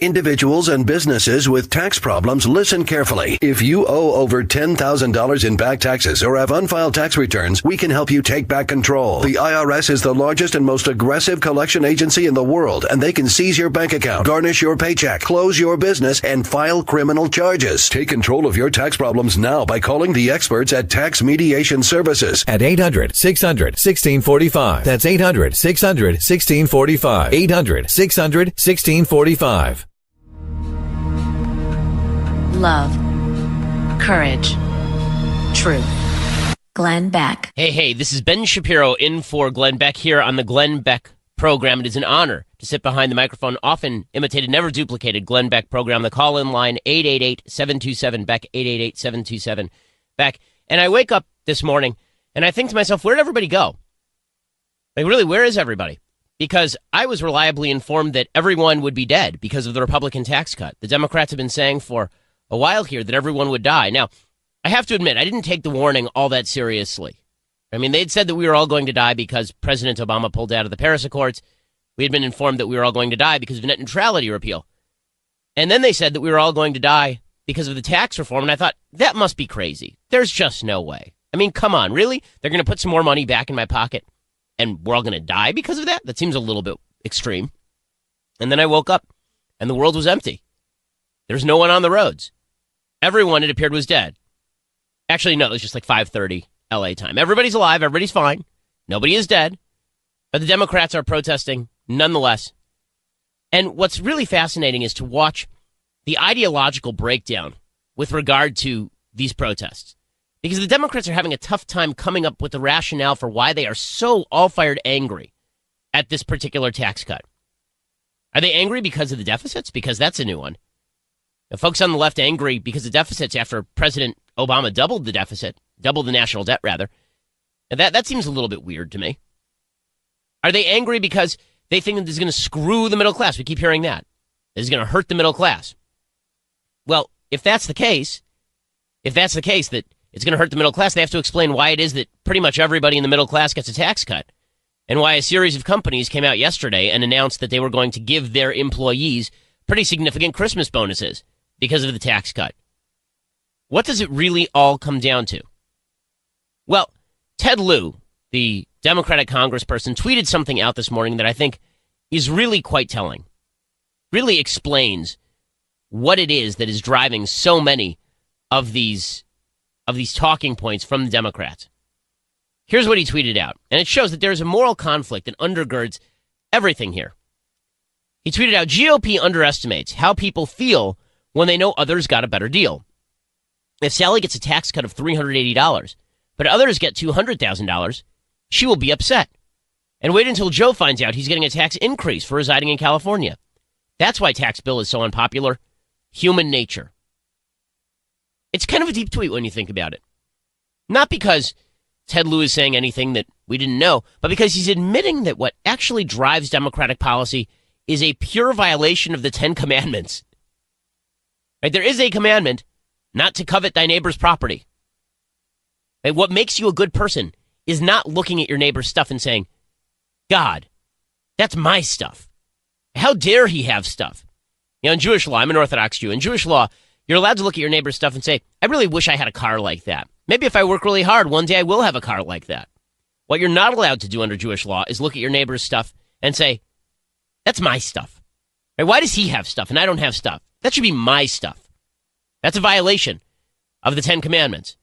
Individuals and businesses with tax problems, listen carefully. If you owe over $10,000 in back taxes or have unfiled tax returns, we can help you take back control. The IRS is the largest and most aggressive collection agency in the world, and they can seize your bank account, garnish your paycheck, close your business, and file criminal charges. Take control of your tax problems now by calling the experts at Tax Mediation Services at 800-600-1645. That's 800-600-1645. 800-600-1645. Love, courage, truth. Glenn Beck. Hey, this is Ben Shapiro in for Glenn Beck here on the Glenn Beck program. It is an honor to sit behind the microphone, often imitated, never duplicated Glenn Beck program. The call-in line, 888-727-BECK, 888-727-BECK. And I wake up this morning, and I think to myself, where did everybody go? Like, really, where is everybody? Because I was reliably informed that everyone would be dead because of the Republican tax cut. The Democrats have been saying for a while here that everyone would die. Now, I have to admit, I didn't take the warning all that seriously. I mean, they'd said that we were all going to die because President Obama pulled out of the Paris Accords. We had been informed that we were all going to die because of net neutrality repeal. And then they said that we were all going to die because of the tax reform. And I thought, that must be crazy. There's just no way. I mean, come on, really? They're going to put some more money back in my pocket and we're all going to die because of that? That seems a little bit extreme. And then I woke up and the world was empty. There's no one on the roads. Everyone, it appeared, was dead. Actually, no, it was just like 5:30 LA time. Everybody's alive. Everybody's fine. Nobody is dead. But the Democrats are protesting nonetheless. And what's really fascinating is to watch the ideological breakdown with regard to these protests. Because the Democrats are having a tough time coming up with the rationale for why they are so all-fired angry at this particular tax cut. Are they angry because of the deficits? Because that's a new one. Now, folks on the left angry because of deficits after President Obama doubled the deficit, doubled the national debt, rather. And that seems a little bit weird to me. Are they angry because they think that this is going to screw the middle class? We keep hearing that. This is going to hurt the middle class. Well, if that's the case that it's going to hurt the middle class, they have to explain why it is that pretty much everybody in the middle class gets a tax cut. And why a series of companies came out yesterday and announced that they were going to give their employees pretty significant Christmas bonuses because of the tax cut. What does it really all come down to? Well, Ted Lieu, the Democratic congressperson, tweeted something out this morning that I think is really quite telling. Really explains what it is that is driving so many of these talking points from the Democrats. Here's what he tweeted out, and it shows that there's a moral conflict that undergirds everything here. He tweeted out, GOP underestimates how people feel when they know others got a better deal. If Sally gets a tax cut of $380, but others get $200,000, she will be upset. And wait until Joe finds out he's getting a tax increase for residing in California. That's why tax bill is so unpopular. Human nature. It's kind of a deep tweet when you think about it. Not because Ted Lieu is saying anything that we didn't know, but because he's admitting that what actually drives Democratic policy is a pure violation of the 10 Commandments. Right? There is a commandment not to covet thy neighbor's property. Right? What makes you a good person is not looking at your neighbor's stuff and saying, God, that's my stuff. How dare he have stuff? You know, in Jewish law, I'm an Orthodox Jew. In Jewish law, you're allowed to look at your neighbor's stuff and say, I really wish I had a car like that. Maybe if I work really hard, one day I will have a car like that. What you're not allowed to do under Jewish law is look at your neighbor's stuff and say, that's my stuff. Right? Why does he have stuff and I don't have stuff? That should be my stuff. That's a violation of the 10 Commandments.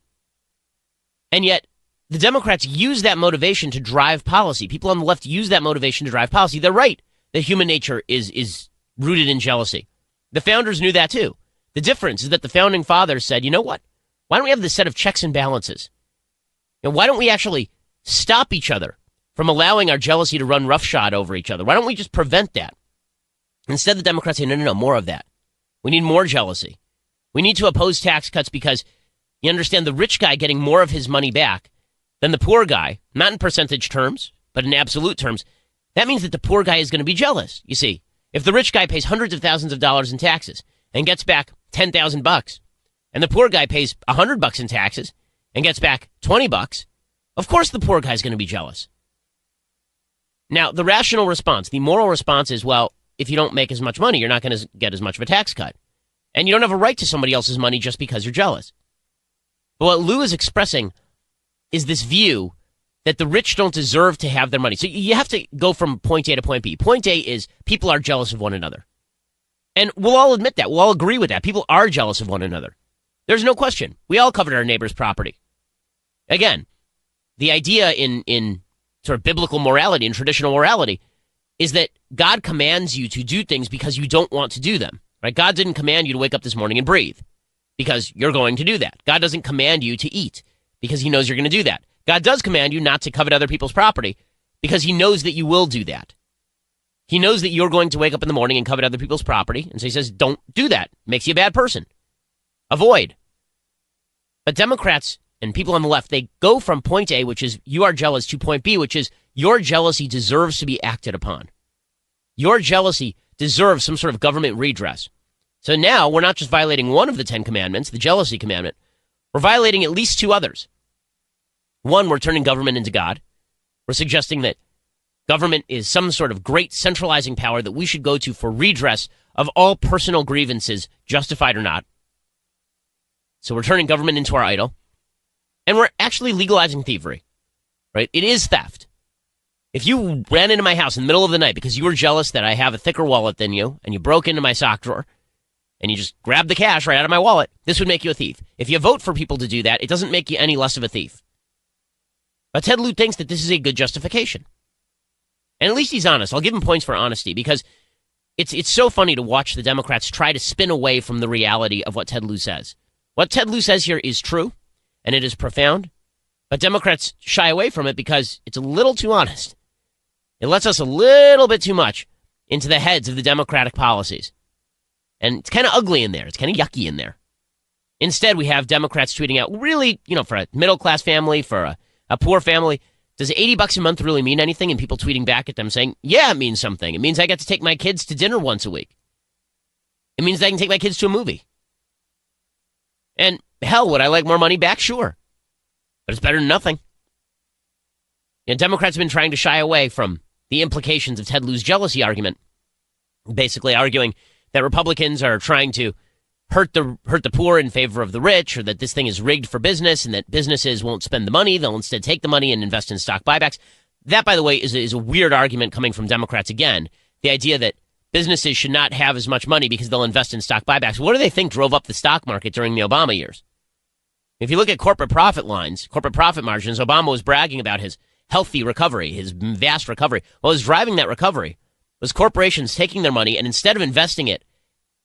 And yet, the Democrats use that motivation to drive policy. People on the left use that motivation to drive policy. They're right that human nature is rooted in jealousy. The founders knew that too. The difference is that the founding fathers said, you know what? Why don't we have this set of checks and balances? And why don't we actually stop each other from allowing our jealousy to run roughshod over each other? Why don't we just prevent that? Instead, the Democrats say, no, more of that. We need more jealousy. We need to oppose tax cuts because you understand the rich guy getting more of his money back than the poor guy, not in percentage terms, but in absolute terms. That means that the poor guy is going to be jealous. You see, if the rich guy pays hundreds of thousands of dollars in taxes and gets back $10,000, and the poor guy pays $100 in taxes and gets back $20, of course the poor guy's going to be jealous. Now, the rational response, the moral response is, well, if you don't make as much money, you're not going to get as much of a tax cut. And you don't have a right to somebody else's money just because you're jealous. But what Lou is expressing is this view that the rich don't deserve to have their money. So you have to go from point A to point B. Point A is people are jealous of one another. And we'll all admit that. We'll all agree with that. People are jealous of one another. There's no question. We all covet our neighbor's property. Again, the idea in sort of biblical morality and traditional morality is that God commands you to do things because you don't want to do them. Right? God didn't command you to wake up this morning and breathe because you're going to do that. God doesn't command you to eat because he knows you're going to do that. God does command you not to covet other people's property because he knows that you will do that. He knows that you're going to wake up in the morning and covet other people's property, and so he says, don't do that. Makes you a bad person. Avoid. But Democrats and people on the left, they go from point A, which is you are jealous, to point B, which is your jealousy deserves to be acted upon. Your jealousy deserves some sort of government redress. So now we're not just violating one of the 10 commandments, the jealousy commandment. We're violating at least 2 others. One, we're turning government into God. We're suggesting that government is some sort of great centralizing power that we should go to for redress of all personal grievances, justified or not. So we're turning government into our idol. And we're actually legalizing thievery, right? It is theft. If you ran into my house in the middle of the night because you were jealous that I have a thicker wallet than you, and you broke into my sock drawer, and you just grabbed the cash right out of my wallet, this would make you a thief. If you vote for people to do that, it doesn't make you any less of a thief. But Ted Lieu thinks that this is a good justification. And at least he's honest. I'll give him points for honesty because it's so funny to watch the Democrats try to spin away from the reality of what Ted Lieu says. What Ted Lieu says here is true, and it is profound, but Democrats shy away from it because it's a little too honest. It lets us a little bit too much into the heads of the Democratic policies. And it's kind of ugly in there. It's kind of yucky in there. Instead, we have Democrats tweeting out, really, for a middle-class family, for a poor family, does $80 a month really mean anything? And people tweeting back at them saying, yeah, it means something. It means I get to take my kids to dinner once a week. It means I can take my kids to a movie. And hell, would I like more money back? Sure. But it's better than nothing. And Democrats have been trying to shy away from the implications of Ted Lieu's jealousy argument, basically arguing that Republicans are trying to hurt the poor in favor of the rich, or that this thing is rigged for business and that businesses won't spend the money. They'll instead take the money and invest in stock buybacks. That, by the way, is a weird argument coming from Democrats again. The idea that businesses should not have as much money because they'll invest in stock buybacks. What do they think drove up the stock market during the Obama years? If you look at corporate profit lines, corporate profit margins, Obama was bragging about his healthy recovery, his vast recovery. What was driving that recovery was corporations taking their money and instead of investing it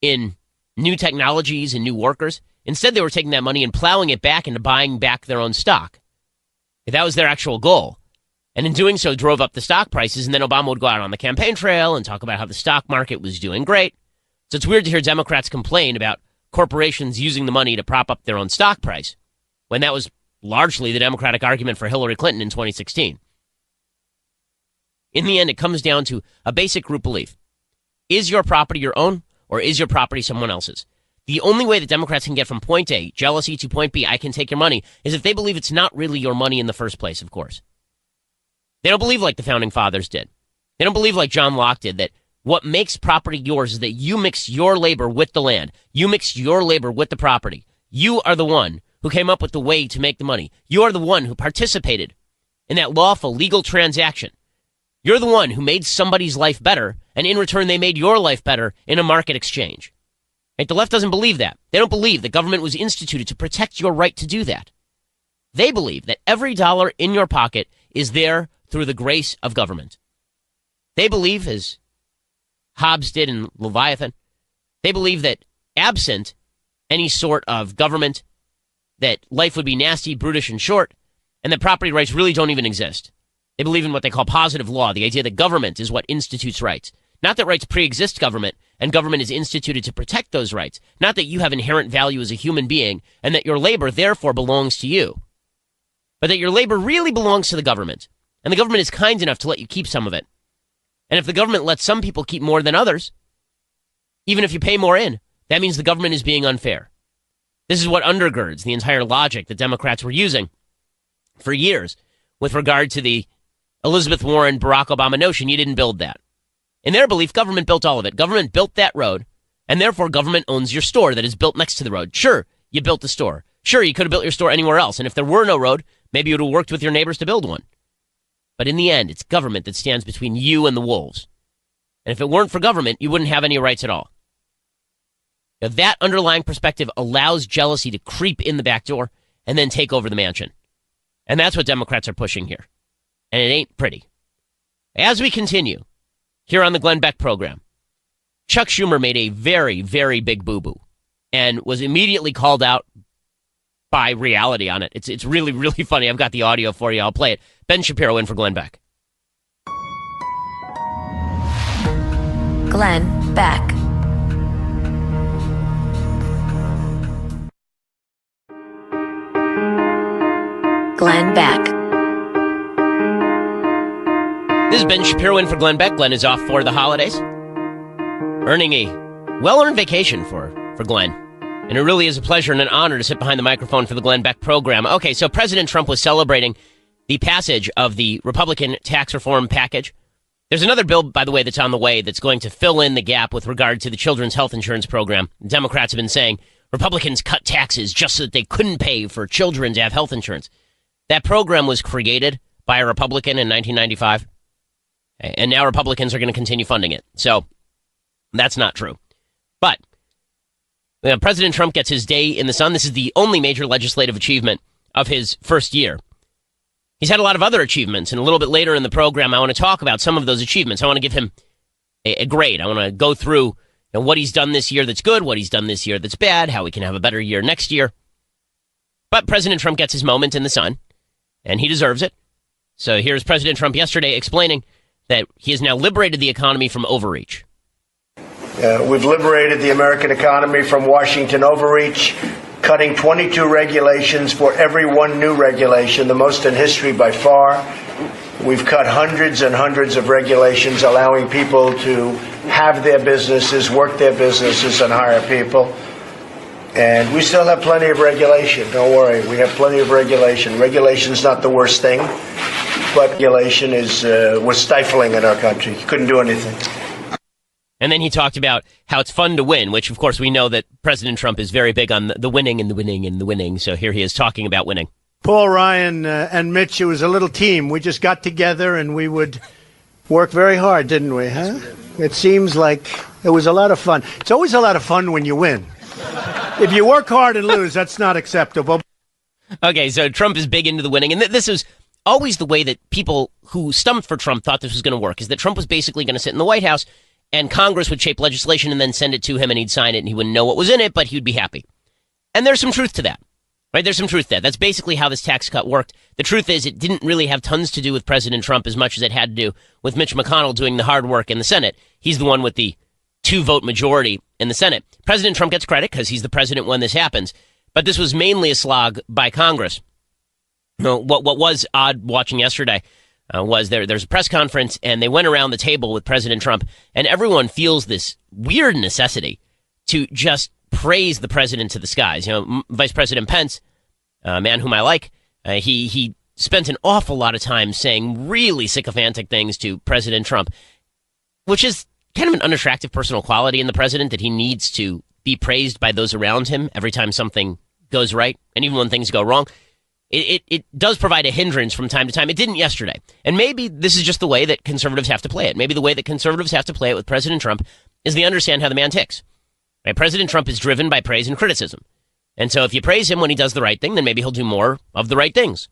in new technologies and new workers, instead they were taking that money and plowing it back into buying back their own stock. That was their actual goal. And in doing so, drove up the stock prices, and then Obama would go out on the campaign trail and talk about how the stock market was doing great. So it's weird to hear Democrats complain about corporations using the money to prop up their own stock price, when that was largely the Democratic argument for Hillary Clinton in 2016. In the end, it comes down to a basic group belief. Is your property your own, or is your property someone else's? The only way that Democrats can get from point A, jealousy, to point B, I can take your money, is if they believe it's not really your money in the first place, of course. They don't believe like the Founding Fathers did. They don't believe like John Locke did, that what makes property yours is that you mix your labor with the land. You mix your labor with the property. You are the one who came up with the way to make the money. You are the one who participated in that lawful, legal transaction. You're the one who made somebody's life better, and in return, they made your life better in a market exchange. Right? The left doesn't believe that. They don't believe that government was instituted to protect your right to do that. They believe that every dollar in your pocket is there through the grace of government. They believe, as Hobbes did in Leviathan, they believe that absent any sort of government, that life would be nasty, brutish, and short, and that property rights really don't even exist. They believe in what they call positive law, the idea that government is what institutes rights. Not that rights pre-exist government, and government is instituted to protect those rights. Not that you have inherent value as a human being, and that your labor therefore belongs to you. But that your labor really belongs to the government, and the government is kind enough to let you keep some of it. And if the government lets some people keep more than others, even if you pay more in, that means the government is being unfair. This is what undergirds the entire logic that Democrats were using for years with regard to the Elizabeth Warren, Barack Obama notion. You didn't build that. In their belief, government built all of it. Government built that road, and therefore government owns your store that is built next to the road. Sure, you built the store. Sure, you could have built your store anywhere else, and if there were no road, maybe you would have worked with your neighbors to build one. But in the end, it's government that stands between you and the wolves. And if it weren't for government, you wouldn't have any rights at all. Now, that underlying perspective allows jealousy to creep in the back door and then take over the mansion. And that's what Democrats are pushing here. And it ain't pretty. As we continue here on the Glenn Beck program, Chuck Schumer made a very, very big boo-boo and was immediately called out by reality on it. It's really, really funny. I've got the audio for you. I'll play it. Ben Shapiro in for Glenn Beck. Glenn Beck. Glenn Beck. This is Ben Shapiro in for Glenn Beck. Glenn is off for the holidays, earning a well-earned vacation for Glenn. And it really is a pleasure and an honor to sit behind the microphone for the Glenn Beck program. Okay, so President Trump was celebrating the passage of the Republican tax reform package. There's another bill, by the way, that's on the way that's going to fill in the gap with regard to the children's health insurance program. Democrats have been saying Republicans cut taxes just so that they couldn't pay for children to have health insurance. That program was created by a Republican in 1995, and now Republicans are going to continue funding it. So that's not true. But President Trump gets his day in the sun. This is the only major legislative achievement of his first year. He's had a lot of other achievements, and a little bit later in the program, I want to talk about some of those achievements. I want to give him a grade. I want to go through what he's done this year that's good, what he's done this year that's bad, how he can have a better year next year. But President Trump gets his moment in the sun, and he deserves it. So here's President Trump yesterday explaining that he has now liberated the economy from overreach. We've liberated the American economy from Washington overreach, cutting 22 regulations for every one new regulation, the most in history by far. We've cut hundreds and hundreds of regulations, allowing people to have their businesses, work their businesses, and hire people. And we still have plenty of regulation. Don't worry, we have plenty of regulation. Regulation's not the worst thing, but regulation was stifling in our country. Couldn't do anything. And then he talked about how it's fun to win, which, of course, we know that President Trump is very big on the winning and the winning and the winning. So here he is talking about winning. Paul, Ryan, and Mitch, it was a little team. We just got together and we would work very hard, didn't we, huh? It seems like it was a lot of fun. It's always a lot of fun when you win. If you work hard and lose, that's not acceptable. Okay, so Trump is big into the winning. And this is always the way that people who stumped for Trump thought this was going to work, is that Trump was basically going to sit in the White House and Congress would shape legislation and then send it to him and he'd sign it and he wouldn't know what was in it, but he'd be happy. And there's some truth to that, right? There's some truth to that. That's basically how this tax cut worked. The truth is it didn't really have tons to do with President Trump as much as it had to do with Mitch McConnell doing the hard work in the Senate. He's the one with the 2-vote majority in the Senate. President Trump gets credit because he's the president when this happens, but this was mainly a slog by Congress. What was odd watching yesterday was there's a press conference and they went around the table with President Trump and everyone feels this weird necessity to just praise the president to the skies. Vice President Pence, a man whom I like, he spent an awful lot of time saying really sycophantic things to President Trump, which is kind of an unattractive personal quality in the president, that he needs to be praised by those around him every time something goes right and even when things go wrong. It does provide a hindrance from time to time. It didn't yesterday. And maybe this is just the way that conservatives have to play it. Maybe the way that conservatives have to play it with President Trump is they understand how the man ticks. Right? President Trump is driven by praise and criticism. And so if you praise him when he does the right thing, then maybe he'll do more of the right things.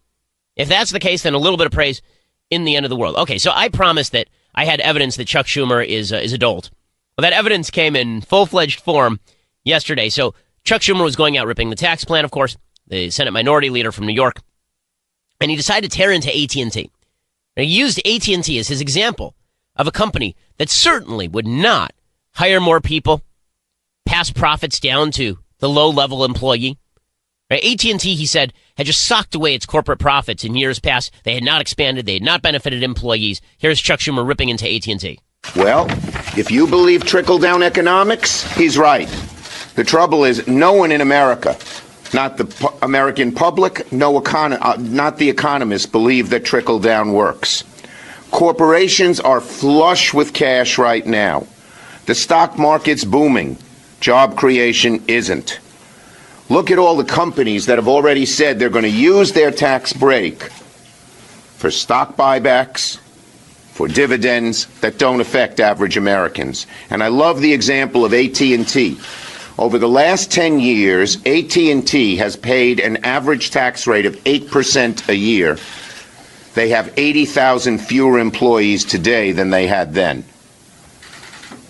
If that's the case, then a little bit of praise in the end of the world. Okay, so I promised that I had evidence that Chuck Schumer is a dolt. Well, that evidence came in full-fledged form yesterday. So Chuck Schumer was going out ripping the tax plan, of course, the Senate Minority Leader from New York, and he decided to tear into AT&T. Now, he used AT&T as his example of a company that certainly would not hire more people, pass profits down to the low-level employee. Right? AT&T, he said, had just socked away its corporate profits in years past. They had not expanded. They had not benefited employees. Here's Chuck Schumer ripping into AT&T. Well, if you believe trickle-down economics, he's right. The trouble is no one in America, not the American public, not the economists, believe that trickle-down works. Corporations are flush with cash right now. The stock market's booming. Job creation isn't. Look at all the companies that have already said they're going to use their tax break for stock buybacks, for dividends that don't affect average Americans. And I love the example of AT&T. Over the last 10 years, AT&T has paid an average tax rate of 8% a year. They have 80,000 fewer employees today than they had then.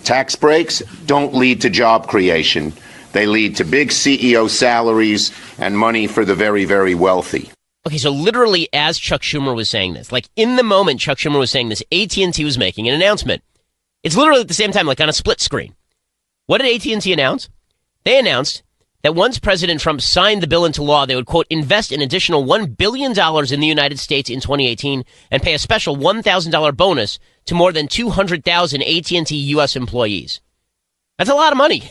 Tax breaks don't lead to job creation. They lead to big CEO salaries and money for the very, very wealthy. Okay, so literally as Chuck Schumer was saying this, like in the moment Chuck Schumer was saying this, AT&T was making an announcement. It's literally at the same time, like on a split screen. What did AT&T announce? They announced that once President Trump signed the bill into law, they would, quote, invest an additional $1 billion in the United States in 2018 and pay a special $1,000 bonus to more than 200,000 AT&T U.S. employees. That's a lot of money.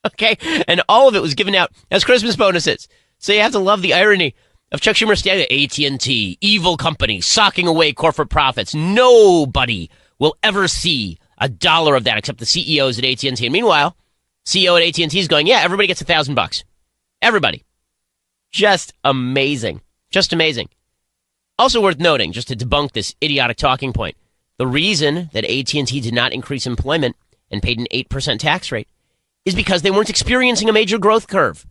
Okay? And all of it was given out as Christmas bonuses. So you have to love the irony of Chuck Schumer standing there, AT&T, evil company, socking away corporate profits. Nobody will ever see a dollar of that except the CEOs at AT&T. And meanwhile, CEO at AT&T is going, yeah, everybody gets $1,000. Everybody. Just amazing. Just amazing. Also worth noting, just to debunk this idiotic talking point, the reason that AT&T did not increase employment and paid an 8% tax rate is because they weren't experiencing a major growth curve.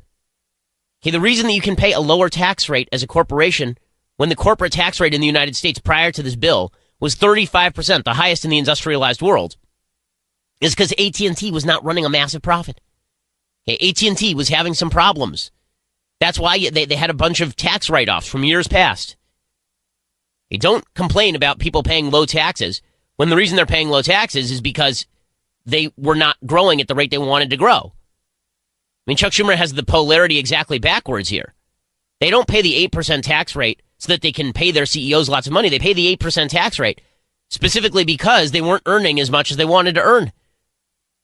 Okay, the reason that you can pay a lower tax rate as a corporation when the corporate tax rate in the United States prior to this bill was 35%, the highest in the industrialized world, is because AT&T was not running a massive profit. Okay, AT&T was having some problems. That's why they had a bunch of tax write-offs from years past. They don't complain about people paying low taxes when the reason they're paying low taxes is because they were not growing at the rate they wanted to grow. I mean, Chuck Schumer has the polarity exactly backwards here. They don't pay the 8% tax rate so that they can pay their CEOs lots of money. They pay the 8% tax rate specifically because they weren't earning as much as they wanted to earn.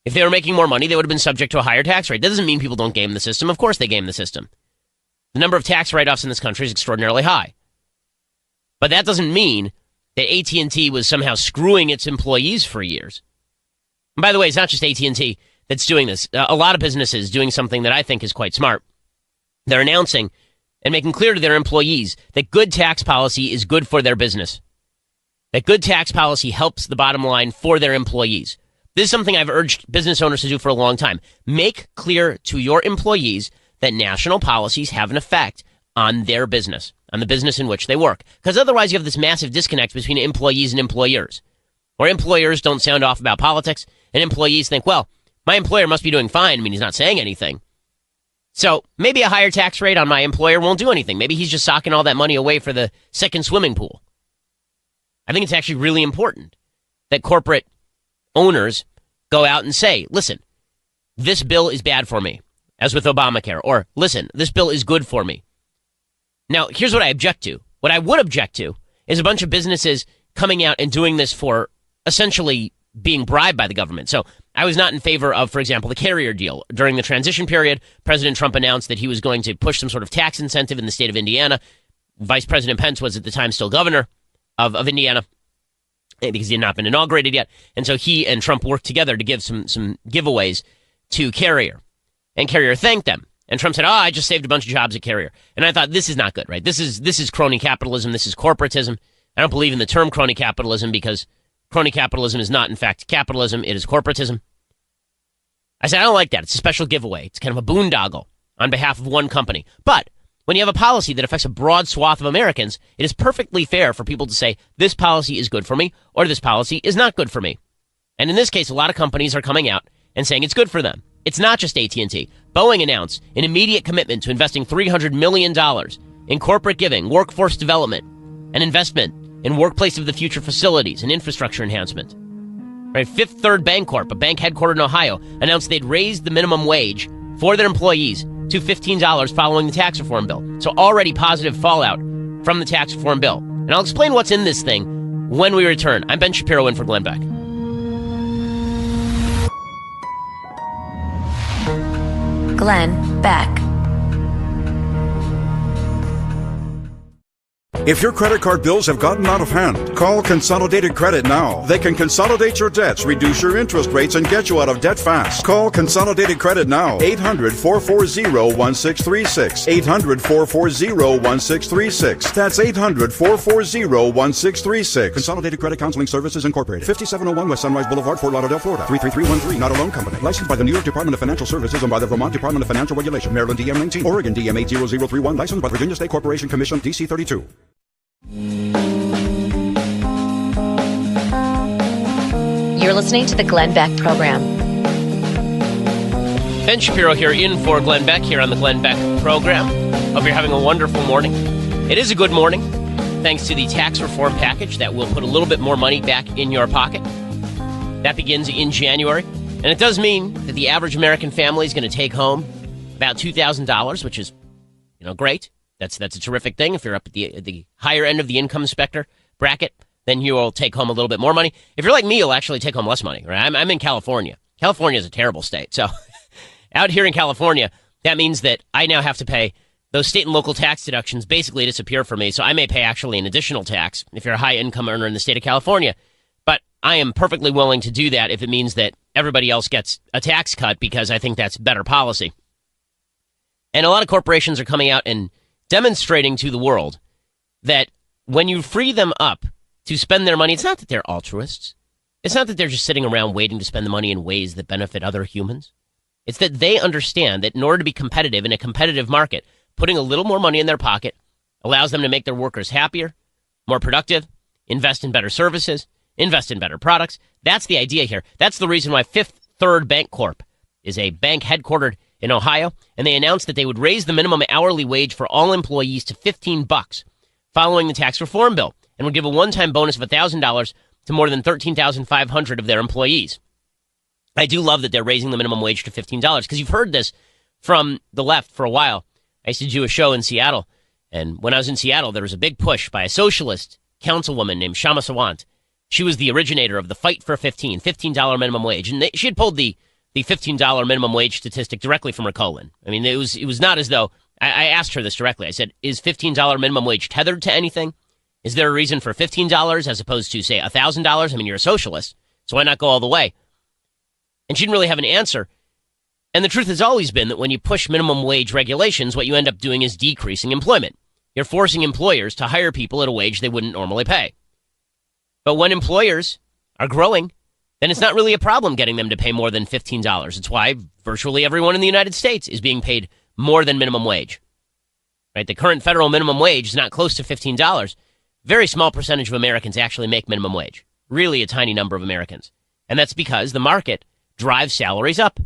If they were making more money, they would have been subject to a higher tax rate. That doesn't mean people don't game the system. Of course they game the system. The number of tax write-offs in this country is extraordinarily high. But that doesn't mean that AT&T was somehow screwing its employees for years. And by the way, it's not just AT&T that's doing this. A lot of businesses doing something that I think is quite smart. They're announcing and making clear to their employees that good tax policy is good for their business. That good tax policy helps the bottom line for their employees. This is something I've urged business owners to do for a long time. Make clear to your employees that national policies have an effect on their business, on the business in which they work. Because otherwise you have this massive disconnect between employees and employers, where employers don't sound off about politics, and employees think, well, my employer must be doing fine. I mean, he's not saying anything. So maybe a higher tax rate on my employer won't do anything. Maybe he's just socking all that money away for the second swimming pool. I think it's actually really important that corporate owners go out and say, listen, this bill is bad for me, as with Obamacare, or listen, this bill is good for me. Now, here's what I object to. What I would object to is a bunch of businesses coming out and doing this for essentially being bribed by the government. So I was not in favor of, for example, the carrier deal. During the transition period, President Trump announced that he was going to push some sort of tax incentive in the state of Indiana. Vice President Pence was at the time still governor of Indiana, because he had not been inaugurated yet. And so he and Trump worked together to give some giveaways to Carrier. And Carrier thanked them. And Trump said, I just saved a bunch of jobs at Carrier. And I thought, this is not good, right? This is crony capitalism. This is corporatism. I don't believe in the term crony capitalism because crony capitalism is not, in fact, capitalism. It is corporatism. I said, I don't like that. It's a special giveaway. It's kind of a boondoggle on behalf of one company. But when you have a policy that affects a broad swath of Americans, it is perfectly fair for people to say, this policy is good for me, or this policy is not good for me. And in this case, a lot of companies are coming out and saying it's good for them. It's not just AT&T. Boeing announced an immediate commitment to investing $300 million in corporate giving, workforce development, and investment in workplace of the future facilities and infrastructure enhancement. Right? Fifth Third Bancorp, a bank headquartered in Ohio, announced they'd raised the minimum wage for their employees to $15 following the tax reform bill. So already positive fallout from the tax reform bill. And I'll explain what's in this thing when we return. I'm Ben Shapiro in for Glenn Beck. Glenn Beck. If your credit card bills have gotten out of hand, call Consolidated Credit now. They can consolidate your debts, reduce your interest rates, and get you out of debt fast. Call Consolidated Credit now. 800-440-1636. 800-440-1636. That's 800-440-1636. Consolidated Credit Counseling Services Incorporated. 5701 West Sunrise Boulevard, Fort Lauderdale, Florida. 33313. Not a loan company. Licensed by the New York Department of Financial Services and by the Vermont Department of Financial Regulation. Maryland DM 19. Oregon DM 80031. Licensed by Virginia State Corporation Commission DC 32. You're listening to the Glenn Beck Program. Ben Shapiro here in for Glenn Beck here on the Glenn Beck Program. Hope you're having a wonderful morning. It is a good morning, thanks to the tax reform package that will put a little bit more money back in your pocket. That begins in January, and it does mean that the average American family is going to take home about $2,000, which is, great. That's a terrific thing. If you're up at the higher end of the income spectrum bracket, then you will take home a little bit more money. If you're like me, you'll actually take home less money. Right? I'm in California. California is a terrible state. So out here in California, that means that I now have to pay those state and local tax deductions basically disappear for me. So I may pay actually an additional tax if you're a high income earner in the state of California. But I am perfectly willing to do that if it means that everybody else gets a tax cut, because I think that's better policy. And a lot of corporations are coming out and demonstrating to the world that when you free them up to spend their money, it's not that they're altruists. It's not that they're just sitting around waiting to spend the money in ways that benefit other humans. It's that they understand that in order to be competitive in a competitive market, putting a little more money in their pocket allows them to make their workers happier, more productive, invest in better services, invest in better products. That's the idea here. That's the reason why Fifth Third Bank Corp is a bank headquartered in Ohio, and they announced that they would raise the minimum hourly wage for all employees to $15 following the tax reform bill, and would give a one-time bonus of $1,000 to more than 13,500 of their employees. I do love that they're raising the minimum wage to $15, because you've heard this from the left for a while. I used to do a show in Seattle, and when I was in Seattle, there was a big push by a socialist councilwoman named Shama Sawant. She was the originator of the Fight for $15 minimum wage, and she had pulled the $15 minimum wage statistic directly from her colon. I mean, it was not as though, I asked her this directly. I said, is $15 minimum wage tethered to anything? Is there a reason for $15 as opposed to, say, $1,000? I mean, you're a socialist, so why not go all the way? And she didn't really have an answer. And the truth has always been that when you push minimum wage regulations, what you end up doing is decreasing employment. You're forcing employers to hire people at a wage they wouldn't normally pay. But when employers are growing, then it's not really a problem getting them to pay more than $15. It's why virtually everyone in the United States is being paid more than minimum wage. Right? The current federal minimum wage is not close to $15. Very small percentage of Americans actually make minimum wage. Really a tiny number of Americans. And that's because the market drives salaries up.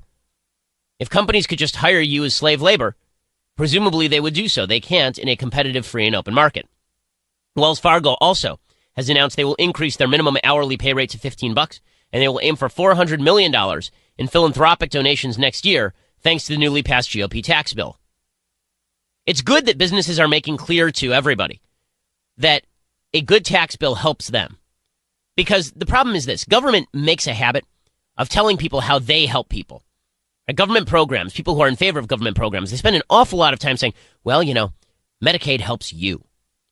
If companies could just hire you as slave labor, presumably they would do so. They can't in a competitive, free, and open market. Wells Fargo also has announced they will increase their minimum hourly pay rate to $15, and they will aim for $400 million in philanthropic donations next year, thanks to the newly passed GOP tax bill. It's good that businesses are making clear to everybody that a good tax bill helps them. Because the problem is this: government makes a habit of telling people how they help people. Government programs, people who are in favor of government programs, they spend an awful lot of time saying, well, Medicaid helps you.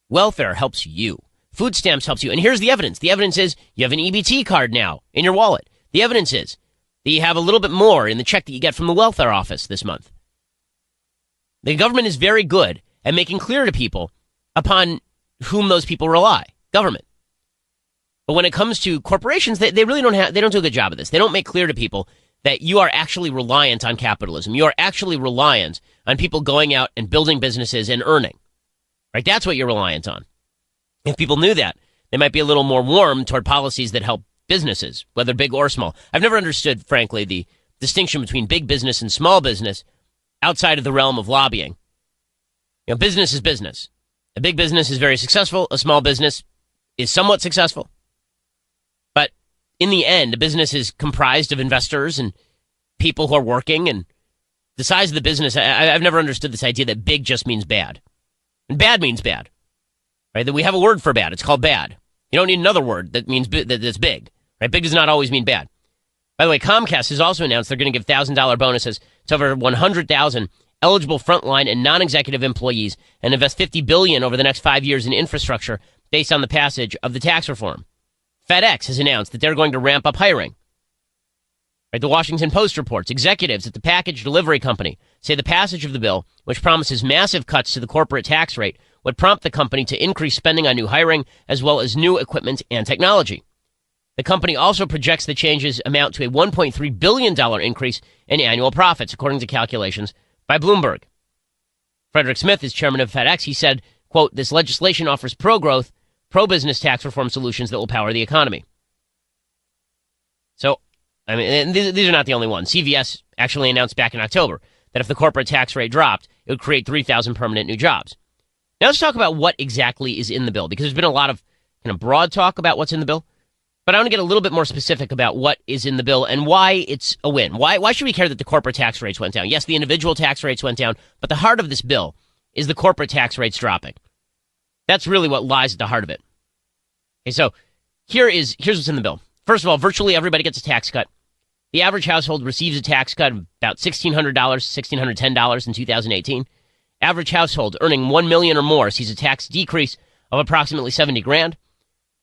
Welfare helps you. Food stamps helps you. And here's the evidence. The evidence is you have an EBT card now in your wallet. The evidence is that you have a little bit more in the check that you get from the welfare office this month. The government is very good at making clear to people upon whom those people rely. Government. But when it comes to corporations, they really don't do a good job of this. They don't make clear to people that you are actually reliant on capitalism. You are actually reliant on people going out and building businesses and earning. Right? That's what you're reliant on. If people knew that, they might be a little more warm toward policies that help businesses, whether big or small. I've never understood, frankly, the distinction between big business and small business outside of the realm of lobbying. Business is business. A big business is very successful. A small business is somewhat successful. But in the end, a business is comprised of investors and people who are working, and the size of the business, I've never understood this idea that big just means bad. And bad means bad. Right? That we have a word for bad. It's called bad. You don't need another word that means that's big. Right? Big does not always mean bad. By the way, Comcast has also announced they're going to give $1,000 bonuses to over 100,000 eligible frontline and non-executive employees and invest $50 billion over the next 5 years in infrastructure based on the passage of the tax reform. FedEx has announced that they're going to ramp up hiring. Right, the Washington Post reports executives at the package delivery company say the passage of the bill, which promises massive cuts to the corporate tax rate, would prompt the company to increase spending on new hiring as well as new equipment and technology. The company also projects the changes amount to a $1.3 billion increase in annual profits, according to calculations by Bloomberg. Frederick Smith is chairman of FedEx. He said, quote, "This legislation offers pro-growth, pro-business tax reform solutions that will power the economy." So, I mean, and these are not the only ones. CVS actually announced back in October that if the corporate tax rate dropped, it would create 3,000 permanent new jobs. Now let's talk about what exactly is in the bill, because there's been a lot of kind of broad talk about what's in the bill. But I want to get a little bit more specific about what is in the bill and why it's a win. Why should we care that the corporate tax rates went down? Yes, the individual tax rates went down, but the heart of this bill is the corporate tax rates dropping. That's really what lies at the heart of it. Okay, so here's what's in the bill. First of all, virtually everybody gets a tax cut. The average household receives a tax cut of about $1,600, $1,610 in 2018. Average household earning $1 million or more sees a tax decrease of approximately $70,000.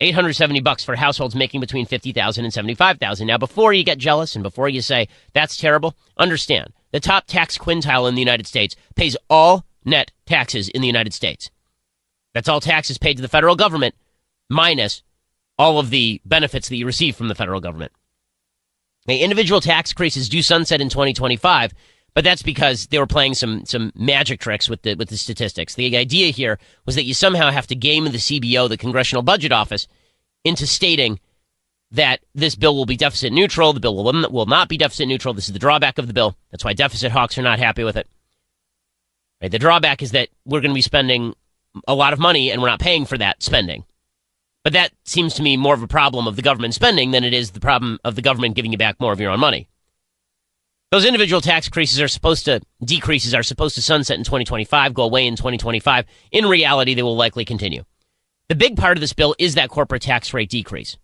$870 for households making between $50,000 and $75,000. Now, before you get jealous and before you say that's terrible, understand the top tax quintile in the United States pays all net taxes in the United States. That's all taxes paid to the federal government minus all of the benefits that you receive from the federal government. Now, individual tax increases do sunset in 2025, but that's because they were playing some magic tricks with the statistics. The idea here was that you somehow have to game the CBO, the Congressional Budget Office, into stating that this bill will be deficit neutral. The bill will not be deficit neutral. This is the drawback of the bill. That's why deficit hawks are not happy with it. Right? The drawback is that we're going to be spending a lot of money and we're not paying for that spending. But that seems to me more of a problem of the government spending than it is the problem of the government giving you back more of your own money. Those individual tax decreases are supposed to sunset in 2025, go away in 2025. In reality, they will likely continue. The big part of this bill is that corporate tax rate decrease.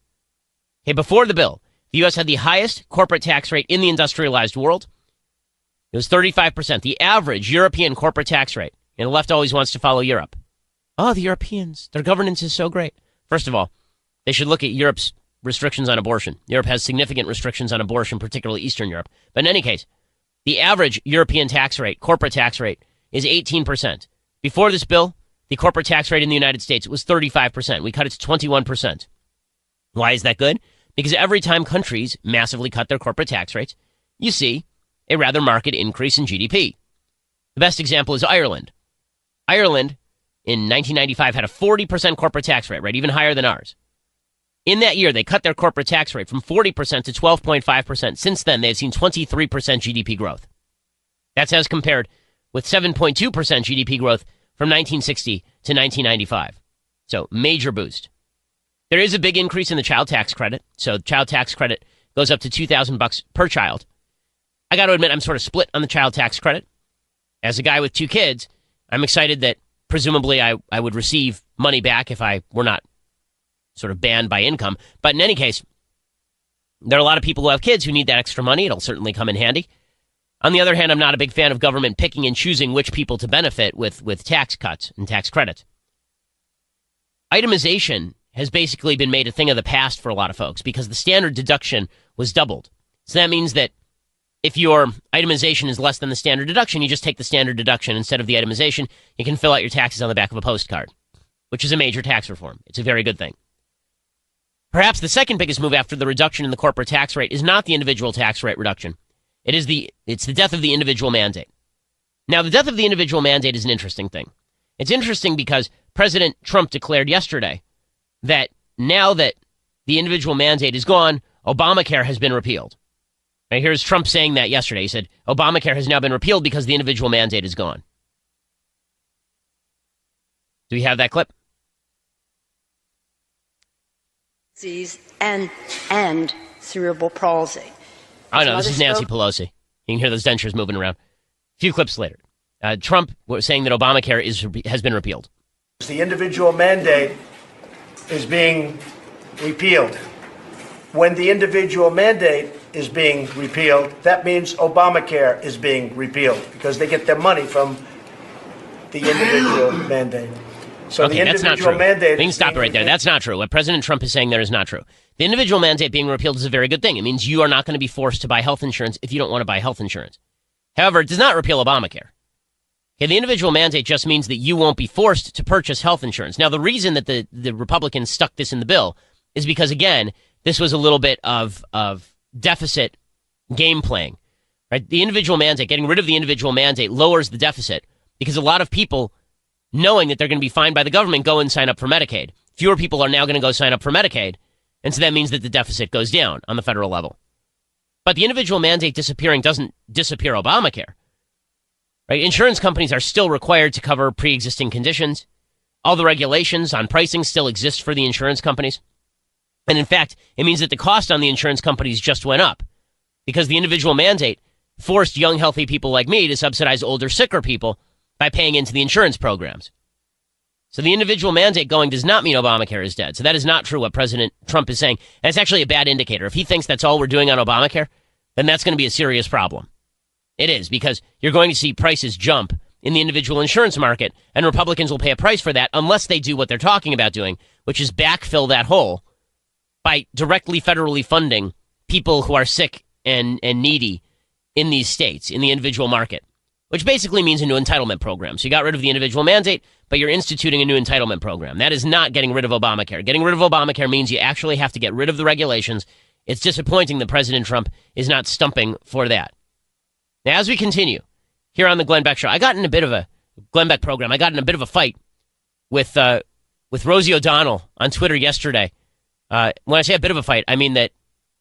Okay, before the bill, the U.S. had the highest corporate tax rate in the industrialized world. It was 35%, the average European corporate tax rate. And the left always wants to follow Europe. Oh, the Europeans, their governance is so great. First of all, they should look at Europe's restrictions on abortion. Europe has significant restrictions on abortion, particularly Eastern Europe. But in any case, the average European tax rate, corporate tax rate, is 18%. Before this bill, the corporate tax rate in the United States was 35%. We cut it to 21%. Why is that good? Because every time countries massively cut their corporate tax rates, you see a rather marked increase in GDP. The best example is Ireland. Ireland, in 1995, had a 40% corporate tax rate, right, even higher than ours. In that year, they cut their corporate tax rate from 40% to 12.5%. Since then, they have seen 23% GDP growth. That's as compared with 7.2% GDP growth from 1960 to 1995. So, major boost. There is a big increase in the child tax credit. So, child tax credit goes up to $2,000 per child. I got to admit, I'm sort of split on the child tax credit. As a guy with 2 kids, I'm excited that presumably I would receive money back if I were not sort of banned by income. But in any case, there are a lot of people who have kids who need that extra money. It'll certainly come in handy. On the other hand, I'm not a big fan of government picking and choosing which people to benefit with tax cuts and tax credits. Itemization has basically been made a thing of the past for a lot of folks because the standard deduction was doubled. So that means that if your itemization is less than the standard deduction, you just take the standard deduction instead of the itemization. You can fill out your taxes on the back of a postcard, which is a major tax reform. It's a very good thing. Perhaps the second biggest move after the reduction in the corporate tax rate is not the individual tax rate reduction. It's the death of the individual mandate. Now, the death of the individual mandate is an interesting thing. It's interesting because President Trump declared yesterday that now that the individual mandate is gone, Obamacare has been repealed. Now, here's Trump saying that yesterday. He said, Obamacare has now been repealed because the individual mandate is gone. Do we have that clip? And cerebral palsy. Oh, no, this is Nancy Pelosi. You can hear those dentures moving around. A few clips later. Trump was saying that Obamacare has been repealed. The individual mandate is being repealed. When the individual mandate is being repealed, that means Obamacare is being repealed because they get their money from the individual mandate. So okay, the that's not individual true. mandate. We can stop it right there. That's not true. What President Trump is saying there is not true. The individual mandate being repealed is a very good thing. It means you are not going to be forced to buy health insurance if you don't want to buy health insurance. However, it does not repeal Obamacare. Okay, the individual mandate just means that you won't be forced to purchase health insurance. Now, the reason that the Republicans stuck this in the bill is because, again, this was a little bit of deficit game playing. Right? The individual mandate, getting rid of the individual mandate lowers the deficit because a lot of people, knowing that they're going to be fined by the government, go and sign up for Medicaid. Fewer people are now going to go sign up for Medicaid, and so that means that the deficit goes down on the federal level. But the individual mandate disappearing doesn't disappear Obamacare. Right? Insurance companies are still required to cover pre-existing conditions. All the regulations on pricing still exist for the insurance companies. And in fact, it means that the cost on the insurance companies just went up because the individual mandate forced young, healthy people like me to subsidize older, sicker people by paying into the insurance programs. So the individual mandate going does not mean Obamacare is dead. So that is not true what President Trump is saying. And it's actually a bad indicator. If he thinks that's all we're doing on Obamacare, then that's going to be a serious problem. It is, because you're going to see prices jump in the individual insurance market, and Republicans will pay a price for that unless they do what they're talking about doing, which is backfill that hole by directly federally funding people who are sick and needy in these states, in the individual market, which basically means a new entitlement program. So you got rid of the individual mandate, but you're instituting a new entitlement program. That is not getting rid of Obamacare. Getting rid of Obamacare means you actually have to get rid of the regulations. It's disappointing that President Trump is not stumping for that. Now, as we continue here on the Glenn Beck Show, I got in a bit of a Glenn Beck program. I got in a bit of a fight with Rosie O'Donnell on Twitter yesterday. When I say a bit of a fight, I mean that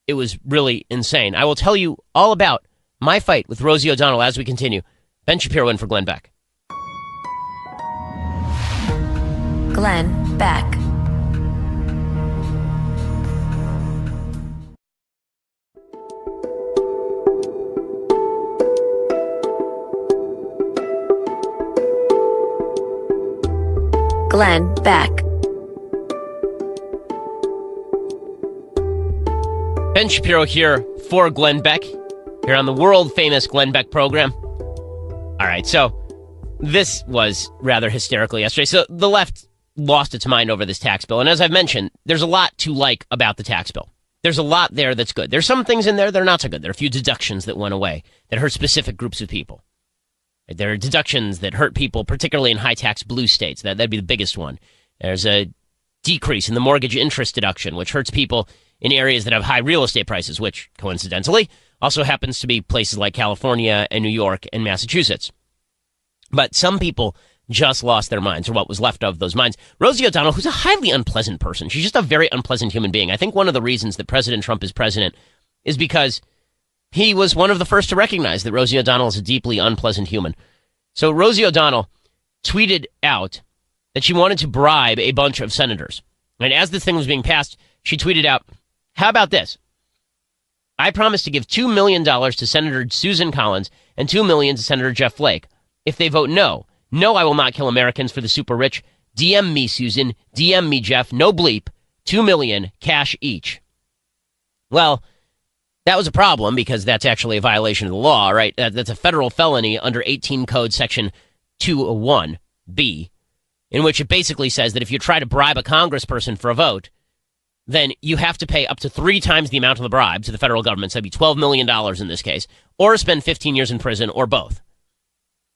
it was really insane. I will tell you all about my fight with Rosie O'Donnell as we continue. Ben Shapiro in for Glenn Beck. Glenn Beck. Glenn Beck. Ben Shapiro here for Glenn Beck, here on the world-famous Glenn Beck program. All right, so this was rather hysterical yesterday. So the left lost its mind over this tax bill. And as I've mentioned, there's a lot to like about the tax bill. There's a lot there that's good. There's some things in there that are not so good. There are a few deductions that went away that hurt specific groups of people. There are deductions that hurt people, particularly in high-tax blue states. That'd be the biggest one. There's a decrease in the mortgage interest deduction, which hurts people in areas that have high real estate prices, which, coincidentally, also happens to be places like California and New York and Massachusetts. But some people just lost their minds, or what was left of those minds. Rosie O'Donnell, who's a highly unpleasant person. She's just a very unpleasant human being. I think one of the reasons that President Trump is president is because he was one of the first to recognize that Rosie O'Donnell is a deeply unpleasant human. So Rosie O'Donnell tweeted out that she wanted to bribe a bunch of senators. And as this thing was being passed, she tweeted out, "How about this? I promise to give $2 million to Senator Susan Collins and $2 million to Senator Jeff Flake. If they vote no, I will not kill Americans for the super rich. DM me, Susan. DM me, Jeff. No bleep. $2 million, cash each." Well, that was a problem because that's actually a violation of the law, right? That's a federal felony under 18 Code Section 201B, in which it basically says that if you try to bribe a congressperson for a vote, then you have to pay up to 3 times the amount of the bribe to the federal government, so that'd be $12 million in this case, or spend 15 years in prison, or both.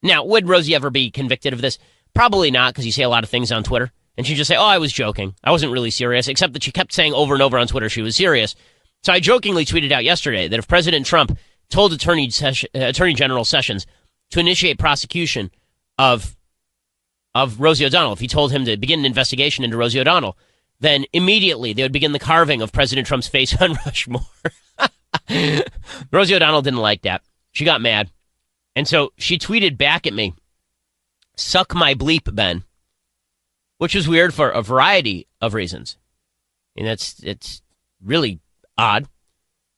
Now, would Rosie ever be convicted of this? Probably not, because you say a lot of things on Twitter, and she'd just say, "Oh, I was joking. I wasn't really serious," except that she kept saying over and over on Twitter she was serious. So I jokingly tweeted out yesterday that if President Trump told Attorney General Sessions to initiate prosecution of Rosie O'Donnell, if he told him to begin an investigation into Rosie O'Donnell, then immediately they would begin the carving of President Trump's face on Rushmore. Rosie O'Donnell didn't like that. She got mad. And so she tweeted back at me, "Suck my bleep, Ben," which was weird for a variety of reasons. And it's really odd.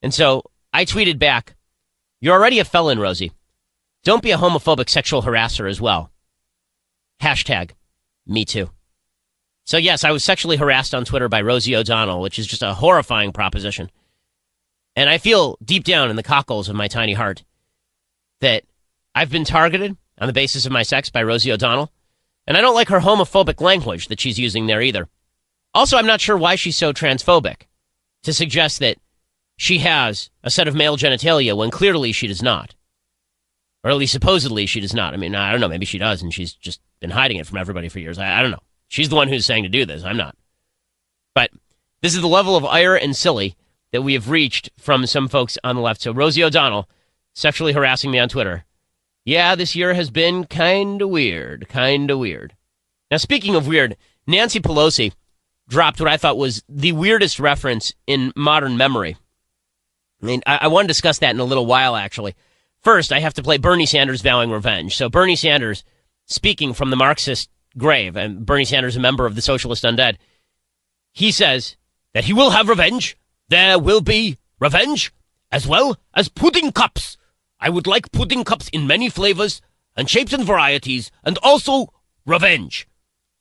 And so I tweeted back, "You're already a felon, Rosie. Don't be a homophobic sexual harasser as well. Hashtag me too." So yes, I was sexually harassed on Twitter by Rosie O'Donnell, which is just a horrifying proposition. And I feel deep down in the cockles of my tiny heart that I've been targeted on the basis of my sex by Rosie O'Donnell. And I don't like her homophobic language that she's using there either. Also, I'm not sure why she's so transphobic to suggest that she has a set of male genitalia when clearly she does not. Or at least supposedly she does not. I mean, I don't know. Maybe she does, and she's just been hiding it from everybody for years. I don't know. She's the one who's saying to do this. I'm not. But this is the level of ire and silly that we have reached from some folks on the left. So Rosie O'Donnell sexually harassing me on Twitter. Yeah, this year has been kind of weird. Now, speaking of weird, Nancy Pelosi dropped what I thought was the weirdest reference in modern memory. I mean, I want to discuss that in a little while, actually. First, I have to play Bernie Sanders vowing revenge. So Bernie Sanders, speaking from the Marxist grave, and Bernie Sanders, a member of the Socialist Undead, he says that he will have revenge. There will be revenge, as well as pudding cups. I would like pudding cups in many flavors and shapes and varieties, and also revenge.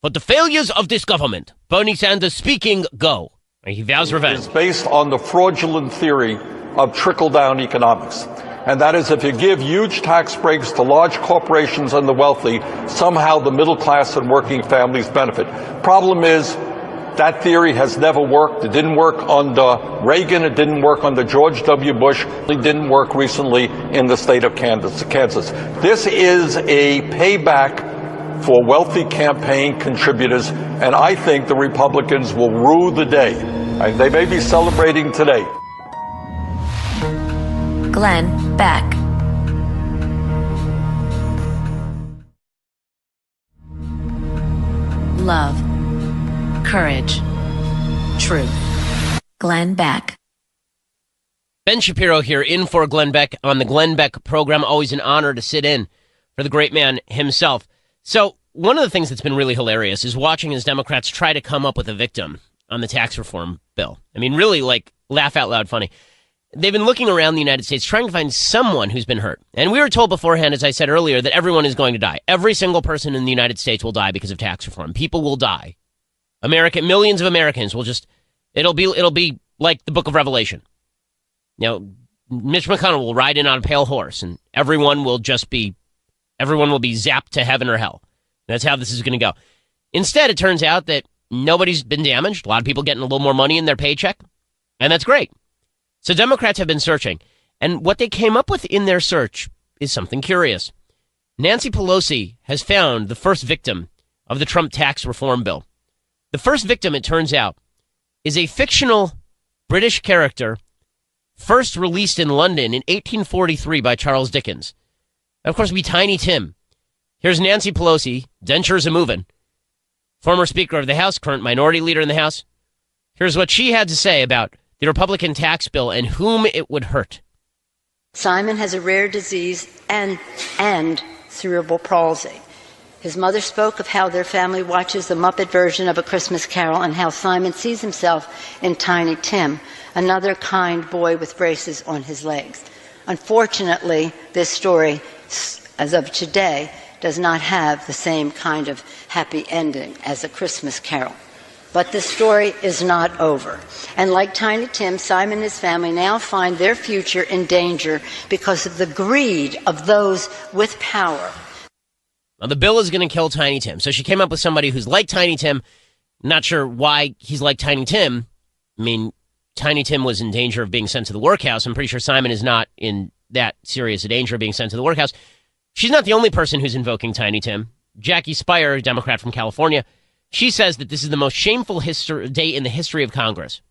For the failures of this government, Bernie Sanders speaking, go. He vows revenge. It's based on the fraudulent theory of trickle-down economics. And that is, if you give huge tax breaks to large corporations and the wealthy, somehow the middle class and working families benefit. Problem is, that theory has never worked. It didn't work under Reagan. It didn't work under George W. Bush. It didn't work recently in the state of Kansas. This is a payback for wealthy campaign contributors, and I think the Republicans will rue the day. They may be celebrating today. Glenn Beck. Love. Courage. Truth. Glenn Beck. Ben Shapiro here, in for Glenn Beck on the Glenn Beck program. Always an honor to sit in for the great man himself. So one of the things that's been really hilarious is watching as Democrats try to come up with a victim on the tax reform bill. I mean, really, like, laugh out loud funny. They've been looking around the United States trying to find someone who's been hurt. And we were told beforehand, as I said earlier, that everyone is going to die. Every single person in the United States will die because of tax reform. People will die. Millions of Americans will just, it'll be like the book of Revelation. You know, Mitch McConnell will ride in on a pale horse and everyone will be zapped to heaven or hell. That's how this is going to go. Instead, it turns out that nobody's been damaged. A lot of people getting a little more money in their paycheck. And that's great. So Democrats have been searching. And what they came up with in their search is something curious. Nancy Pelosi has found the first victim of the Trump tax reform bill. The first victim, it turns out, is a fictional British character first released in London in 1843 by Charles Dickens. Of course, it'd be Tiny Tim. Here's Nancy Pelosi, dentures a-movin', former Speaker of the House, current minority leader in the House. Here's what she had to say about the Republican tax bill and whom it would hurt. Simon has a rare disease and cerebral palsy. His mother spoke of how their family watches the Muppet version of A Christmas Carol and how Simon sees himself in Tiny Tim, another kind boy with braces on his legs. Unfortunately, this story, as of today, does not have the same kind of happy ending as A Christmas Carol. But the story is not over. And like Tiny Tim, Simon and his family now find their future in danger because of the greed of those with power. Well, the bill is going to kill Tiny Tim. So she came up with somebody who's like Tiny Tim. Not sure why he's like Tiny Tim. I mean, Tiny Tim was in danger of being sent to the workhouse. I'm pretty sure Simon is not in that serious a danger of being sent to the workhouse. She's not the only person who's invoking Tiny Tim. Jackie Speier, a Democrat from California, she says that this is the most shameful day in the history of Congress.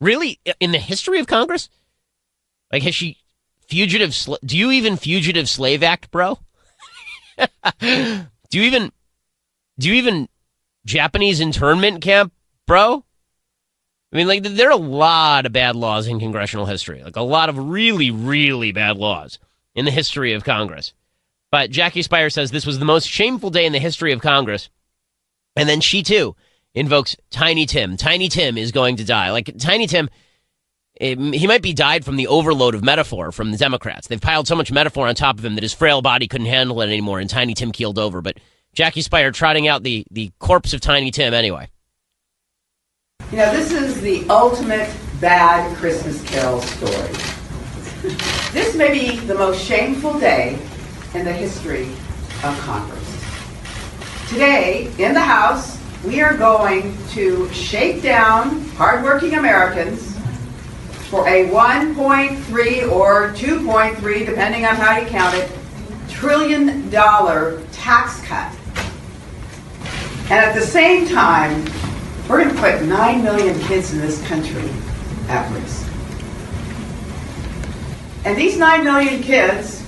Really? In the history of Congress? Like, has she do you even Fugitive Slave Act, bro? Do you even Japanese internment camp, bro? I mean, like, there are a lot of bad laws in congressional history. Like, a lot of really, really bad laws in the history of Congress. But Jackie Speier says this was the most shameful day in the history of Congress. And then she, too, invokes Tiny Tim. Tiny Tim is going to die. Like, Tiny Tim, he might be died from the overload of metaphor from the Democrats. They've piled so much metaphor on top of him that his frail body couldn't handle it anymore, and Tiny Tim keeled over. But Jackie Speier trotting out the corpse of Tiny Tim anyway. You know, this is the ultimate bad Christmas Carol story. This may be the most shameful day in the history of Congress. Today, in the House, we are going to shake down hardworking Americans for a 1.3 or 2.3, depending on how you count it, $1 trillion tax cut. And at the same time, we're going to put 9 million kids in this country at risk. And these 9 million kids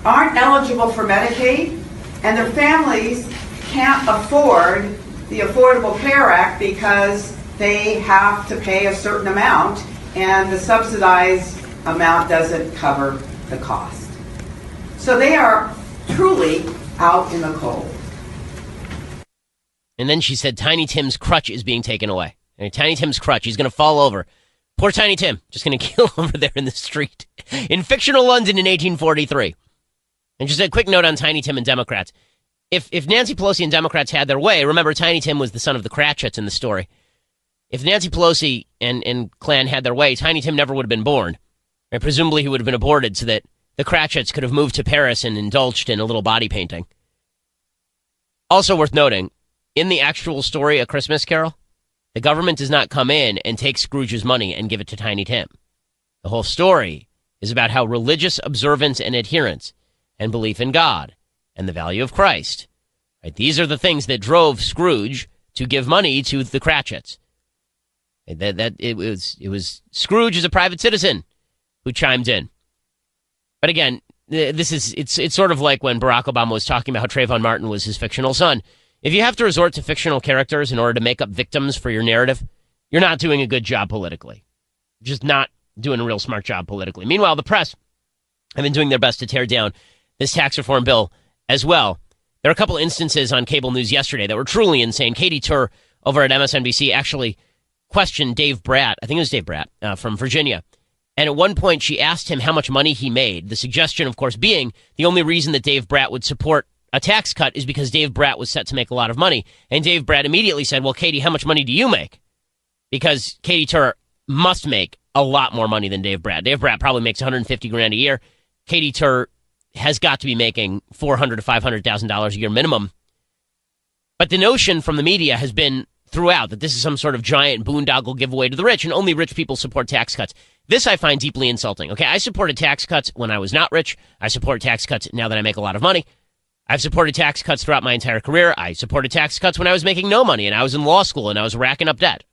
aren't eligible for Medicaid, and their families can't afford the Affordable Care Act because they have to pay a certain amount, and the subsidized amount doesn't cover the cost. So they are truly out in the cold. And then she said Tiny Tim's crutch is being taken away. And Tiny Tim's crutch, he's going to fall over. Poor Tiny Tim, just going to kill over there in the street. In fictional London in 1843. And just a quick note on Tiny Tim and Democrats. If Nancy Pelosi and Democrats had their way, remember Tiny Tim was the son of the Cratchits in the story. If Nancy Pelosi and clan had their way, Tiny Tim never would have been born. Right? Presumably he would have been aborted so that the Cratchits could have moved to Paris and indulged in a little body painting. Also worth noting, in the actual story, A Christmas Carol, the government does not come in and take Scrooge's money and give it to Tiny Tim. The whole story is about how religious observance and adherence and belief in God and the value of Christ, right? These are the things that drove Scrooge to give money to the Cratchits. It was Scrooge as a private citizen who chimed in. But again, it's sort of like when Barack Obama was talking about how Trayvon Martin was his fictional son. If you have to resort to fictional characters in order to make up victims for your narrative, you're not doing a good job politically. Just not doing a real smart job politically. Meanwhile, the press have been doing their best to tear down this tax reform bill as well. There are a couple instances on cable news yesterday that were truly insane. Katie Tur over at MSNBC actually questioned Dave Bratt, I think it was Dave Bratt, from Virginia. And at one point, she asked him how much money he made. The suggestion, of course, being the only reason that Dave Bratt would support a tax cut is because Dave Bratt was set to make a lot of money. And Dave Bratt immediately said, well, Katie, how much money do you make? Because Katie Tur must make a lot more money than Dave Bratt. Dave Bratt probably makes $150,000 a year. Katie Tur has got to be making $400,000 to $500,000 a year minimum. But the notion from the media has been throughout that this is some sort of giant boondoggle giveaway to the rich, and only rich people support tax cuts. This I find deeply insulting. Okay, I supported tax cuts when I was not rich. I support tax cuts now that I make a lot of money. I've supported tax cuts throughout my entire career. I supported tax cuts when I was making no money and I was in law school and I was racking up debt.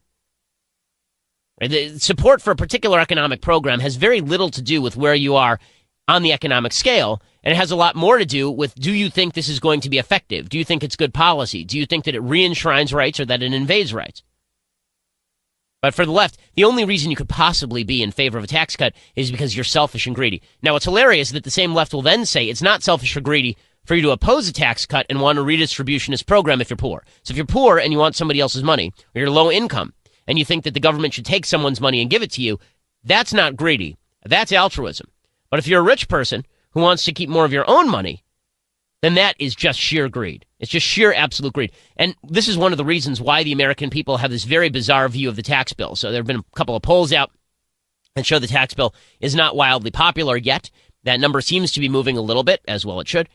The support for a particular economic program has very little to do with where you are on the economic scale, and it has a lot more to do with, do you think this is going to be effective? Do you think it's good policy? Do you think that it re-enshrines rights or that it invades rights? But for the left, the only reason you could possibly be in favor of a tax cut is because you're selfish and greedy. Now, what's hilarious is that the same left will then say it's not selfish or greedy for you to oppose a tax cut and want a redistributionist program if you're poor. So if you're poor and you want somebody else's money, or you're low income, and you think that the government should take someone's money and give it to you, that's not greedy. That's altruism. But if you're a rich person who wants to keep more of your own money, then that is just sheer greed. It's just sheer absolute greed. And this is one of the reasons why the American people have this very bizarre view of the tax bill. So there have been a couple of polls out that show the tax bill is not wildly popular yet. That number seems to be moving a little bit, as well it should.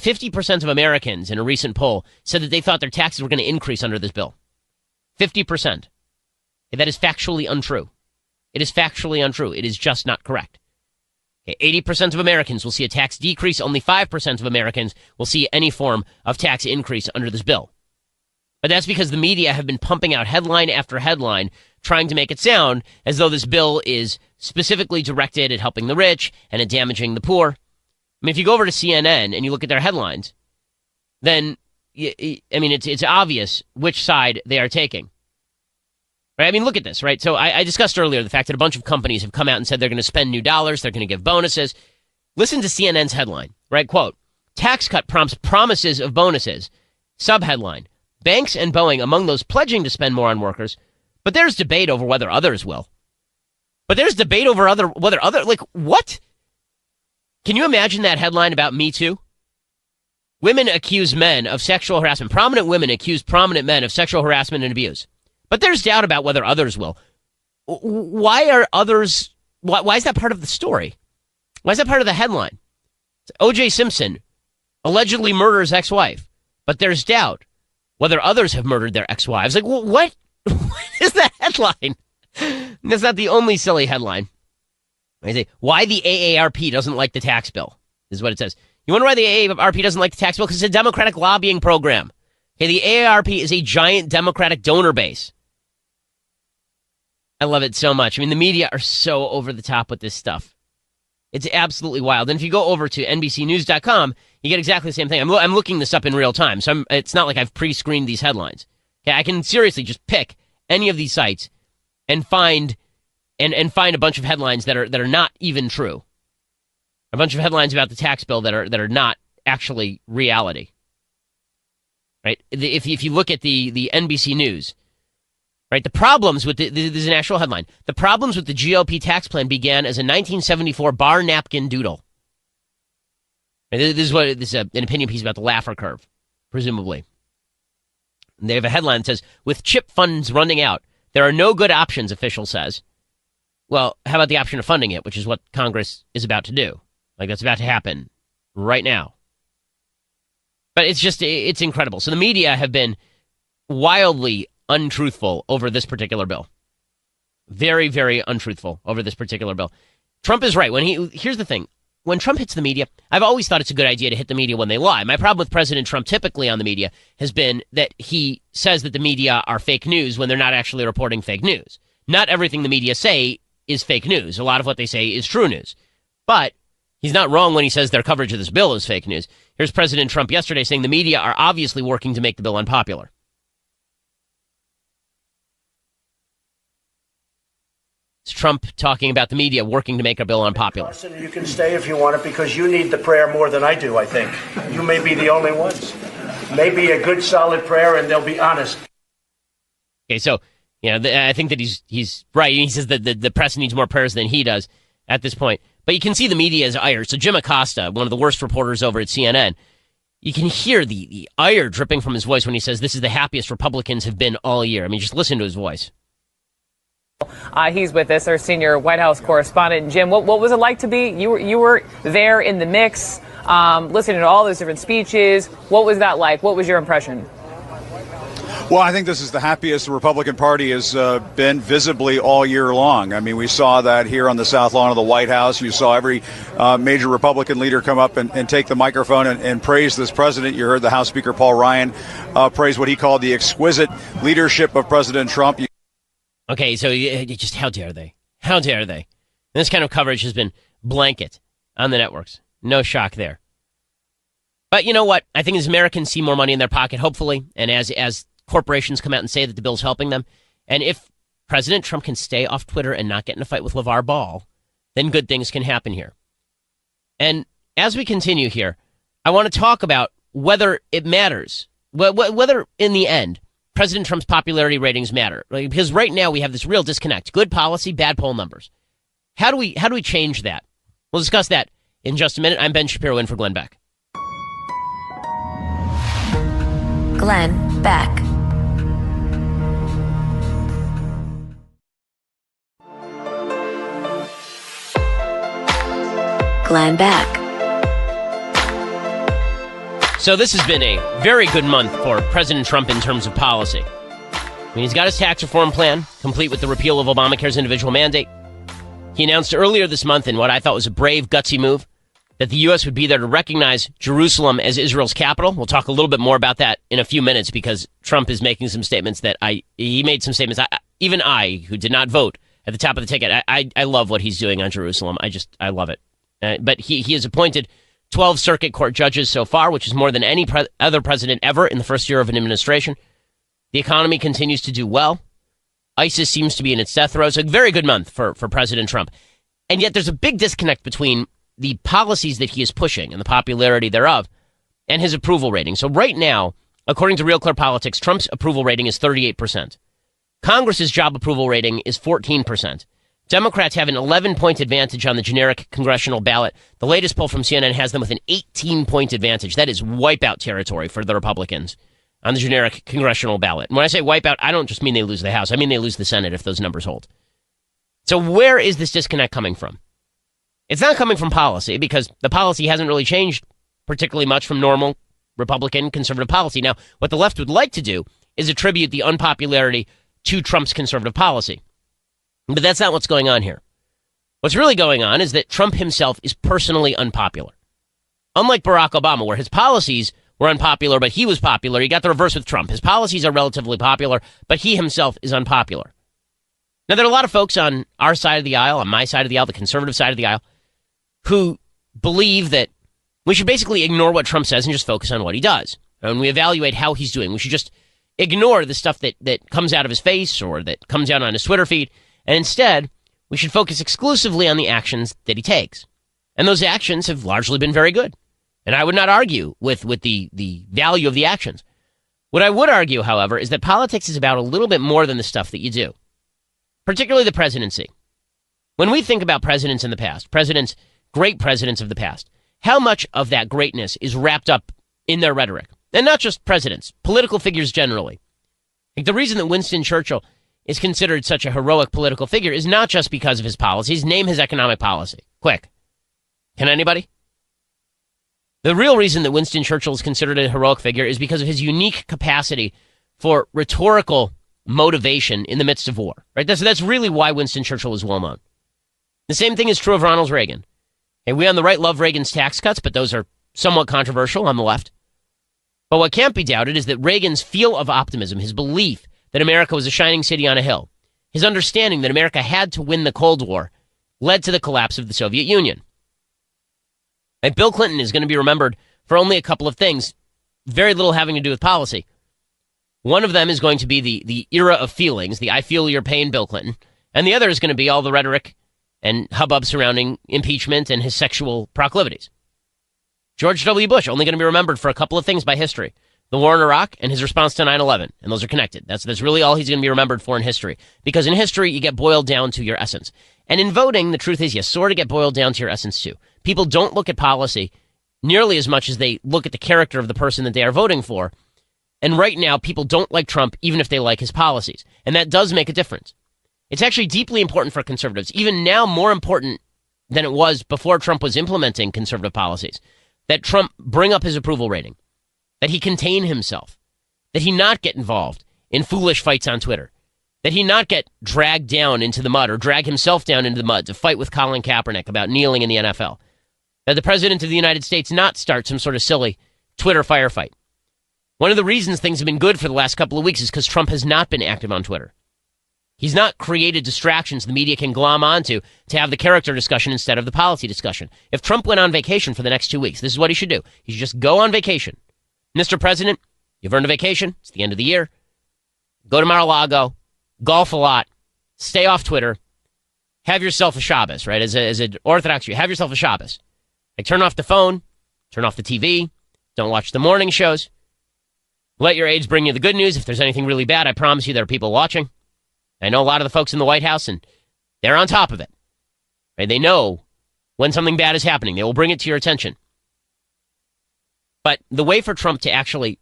50% of Americans in a recent poll said that they thought their taxes were going to increase under this bill. 50%. That is factually untrue. It is factually untrue. It is just not correct. 80% of Americans will see a tax decrease. Only 5% of Americans will see any form of tax increase under this bill. But that's because the media have been pumping out headline after headline, trying to make it sound as though this bill is specifically directed at helping the rich and at damaging the poor. I mean, if you go over to CNN and you look at their headlines, then, I mean, it's obvious which side they are taking. Right? I mean, look at this, right? So I discussed earlier the fact that a bunch of companies have come out and said they're going to spend new dollars, they're going to give bonuses. Listen to CNN's headline, right? Quote, tax cut prompts promises of bonuses. Subheadline, banks and Boeing among those pledging to spend more on workers, but there's debate over whether others will. But there's debate over whether other, like, what? Can you imagine that headline about Me Too? Women accuse men of sexual harassment. Prominent women accuse prominent men of sexual harassment and abuse. But there's doubt about whether others will. Why are others? Why is that part of the story? Why is that part of the headline? O.J. Simpson allegedly murders ex-wife, but there's doubt whether others have murdered their ex-wives. Like, what is the headline? That's not the only silly headline. I say, why the AARP doesn't like the tax bill is what it says. You wonder why the AARP doesn't like the tax bill? Because it's a Democratic lobbying program. Okay, the AARP is a giant Democratic donor base. I love it so much. I mean, the media are so over the top with this stuff. It's absolutely wild. And if you go over to NBCnews.com, you get exactly the same thing. I'm looking this up in real time, so it's not like I've pre-screened these headlines. Okay, I can seriously just pick any of these sites and find a bunch of headlines that are not even true. A bunch of headlines about the tax bill that are not actually reality. Right? If you look at the NBC News, right, the problems with this is an actual headline. The problems with the GOP tax plan began as a 1974 bar napkin doodle. This is an opinion piece about the Laffer curve, presumably. And they have a headline that says, with CHIP funds running out, there are no good options, official says. Well, how about the option of funding it, which is what Congress is about to do? Like, that's about to happen right now. But it's incredible. So the media have been wildly untruthful over this particular bill. Very, very untruthful over this particular bill. Trump is right. Here's the thing. When Trump hits the media, I've always thought it's a good idea to hit the media when they lie. My problem with President Trump typically on the media has been that he says that the media are fake news when they're not actually reporting fake news. Not everything the media say is fake news. A lot of what they say is true news. But he's not wrong when he says their coverage of this bill is fake news. Here's President Trump yesterday saying the media are obviously working to make the bill unpopular. It's Trump talking about the media working to make a bill unpopular. You can stay if you want it because you need the prayer more than I do, I think. You may be the only ones. Maybe a good, solid prayer, and they'll be honest. Okay, so I think that he's right. He says that the press needs more prayers than he does at this point. But you can see the media is ire. So Jim Acosta, one of the worst reporters over at CNN, you can hear the ire dripping from his voice when he says this is the happiest Republicans have been all year. I mean, just listen to his voice. He's with us, our senior White House correspondent. Jim, what was it like to be? You were there in the mix, listening to all those different speeches. What was that like? What was your impression? Well, I think this is the happiest the Republican Party has been visibly all year long. I mean, we saw that here on the South Lawn of the White House. You saw every major Republican leader come up and take the microphone and praise this president. You heard the House Speaker Paul Ryan praise what he called the exquisite leadership of President Trump. Okay, so just how dare they? How dare they? This kind of coverage has been blanket on the networks. No shock there. But you know what? I think as Americans see more money in their pocket, hopefully, and as corporations come out and say that the bill's helping them, and if President Trump can stay off Twitter and not get in a fight with LeVar Ball, then good things can happen here. And as we continue here, I want to talk about whether it matters, whether in the end, President Trump's popularity ratings matter. Right? Because right now we have this real disconnect. Good policy, bad poll numbers. How do we change that? We'll discuss that in just a minute. I'm Ben Shapiro in for Glenn Beck. Glenn Beck. Glenn Beck. So this has been a very good month for President Trump in terms of policy. I mean, he's got his tax reform plan, complete with the repeal of Obamacare's individual mandate. He announced earlier this month in what I thought was a brave, gutsy move that the U.S. would be there to recognize Jerusalem as Israel's capital. We'll talk a little bit more about that in a few minutes because Trump is making some statements he made some statements. Even I, who did not vote at the top of the ticket, I love what he's doing on Jerusalem. I love it. But he has appointed 12 circuit court judges so far, which is more than any other president ever in the first year of an administration. The economy continues to do well. ISIS seems to be in its death throes. A very good month for President Trump. And yet there's a big disconnect between the policies that he is pushing and the popularity thereof and his approval rating. So right now, according to Real Clear Politics, Trump's approval rating is 38%. Congress's job approval rating is 14%. Democrats have an 11-point advantage on the generic congressional ballot. The latest poll from CNN has them with an 18-point advantage. That is wipeout territory for the Republicans on the generic congressional ballot. And when I say wipeout, I don't just mean they lose the House. I mean they lose the Senate if those numbers hold. So where is this disconnect coming from? It's not coming from policy, because the policy hasn't really changed particularly much from normal Republican conservative policy. Now, what the left would like to do is attribute the unpopularity to Trump's conservative policy. But that's not what's going on here. What's really going on is that Trump himself is personally unpopular. Unlike Barack Obama, where his policies were unpopular, but he was popular, you got the reverse with Trump. His policies are relatively popular, but he himself is unpopular. Now, there are a lot of folks on our side of the aisle, on my side of the aisle, the conservative side of the aisle, who believe that we should basically ignore what Trump says and just focus on what he does. And we evaluate how he's doing. We should just ignore the stuff that comes out of his face or that comes out on his Twitter feed. And instead, we should focus exclusively on the actions that he takes. And those actions have largely been very good. And I would not argue with the value of the actions. What I would argue, however, is that politics is about a little bit more than the stuff that you do, particularly the presidency. When we think about presidents in the past, great presidents of the past, how much of that greatness is wrapped up in their rhetoric? And not just presidents, political figures generally. Like, the reason that Winston Churchill is considered such a heroic political figure is not just because of his policies. Name his economic policy. Quick. Can anybody? The real reason that Winston Churchill is considered a heroic figure is because of his unique capacity for rhetorical motivation in the midst of war. Right? That's really why Winston Churchill is well known. The same thing is true of Ronald Reagan. And we on the right love Reagan's tax cuts, but those are somewhat controversial on the left. But what can't be doubted is that Reagan's feel of optimism, his belief that America was a shining city on a hill, his understanding that America had to win the Cold War, led to the collapse of the Soviet Union. And Bill Clinton is going to be remembered for only a couple of things, very little having to do with policy. One of them is going to be the era of feelings, the I feel your pain Bill Clinton, and the other is going to be all the rhetoric and hubbub surrounding impeachment and his sexual proclivities. George W. Bush, only going to be remembered for a couple of things by history. The war in Iraq and his response to 9/11. And those are connected. That's really all he's going to be remembered for in history. Because in history, you get boiled down to your essence. And in voting, the truth is you sort of get boiled down to your essence too. People don't look at policy nearly as much as they look at the character of the person that they are voting for. And right now, people don't like Trump even if they like his policies. And that does make a difference. It's actually deeply important for conservatives, even now more important than it was before Trump was implementing conservative policies, that Trump bring up his approval rating, that he contain himself, that he not get involved in foolish fights on Twitter, that he not get dragged down into the mud or drag himself down into the mud to fight with Colin Kaepernick about kneeling in the NFL, that the president of the United States not start some sort of silly Twitter firefight. One of the reasons things have been good for the last couple of weeks is because Trump has not been active on Twitter. He's not created distractions the media can glom onto to have the character discussion instead of the policy discussion. If Trump went on vacation for the next 2 weeks, this is what he should do. He should just go on vacation. Mr. President, you've earned a vacation. It's the end of the year. Go to Mar-a-Lago, golf a lot, stay off Twitter, have yourself a Shabbos, right? As an Orthodox Jew, have yourself a Shabbos. Like, turn off the phone, turn off the TV, don't watch the morning shows. Let your aides bring you the good news. If there's anything really bad, I promise you there are people watching. I know a lot of the folks in the White House, and they're on top of it. Right? They know when something bad is happening. They will bring it to your attention. But the way for Trump to actually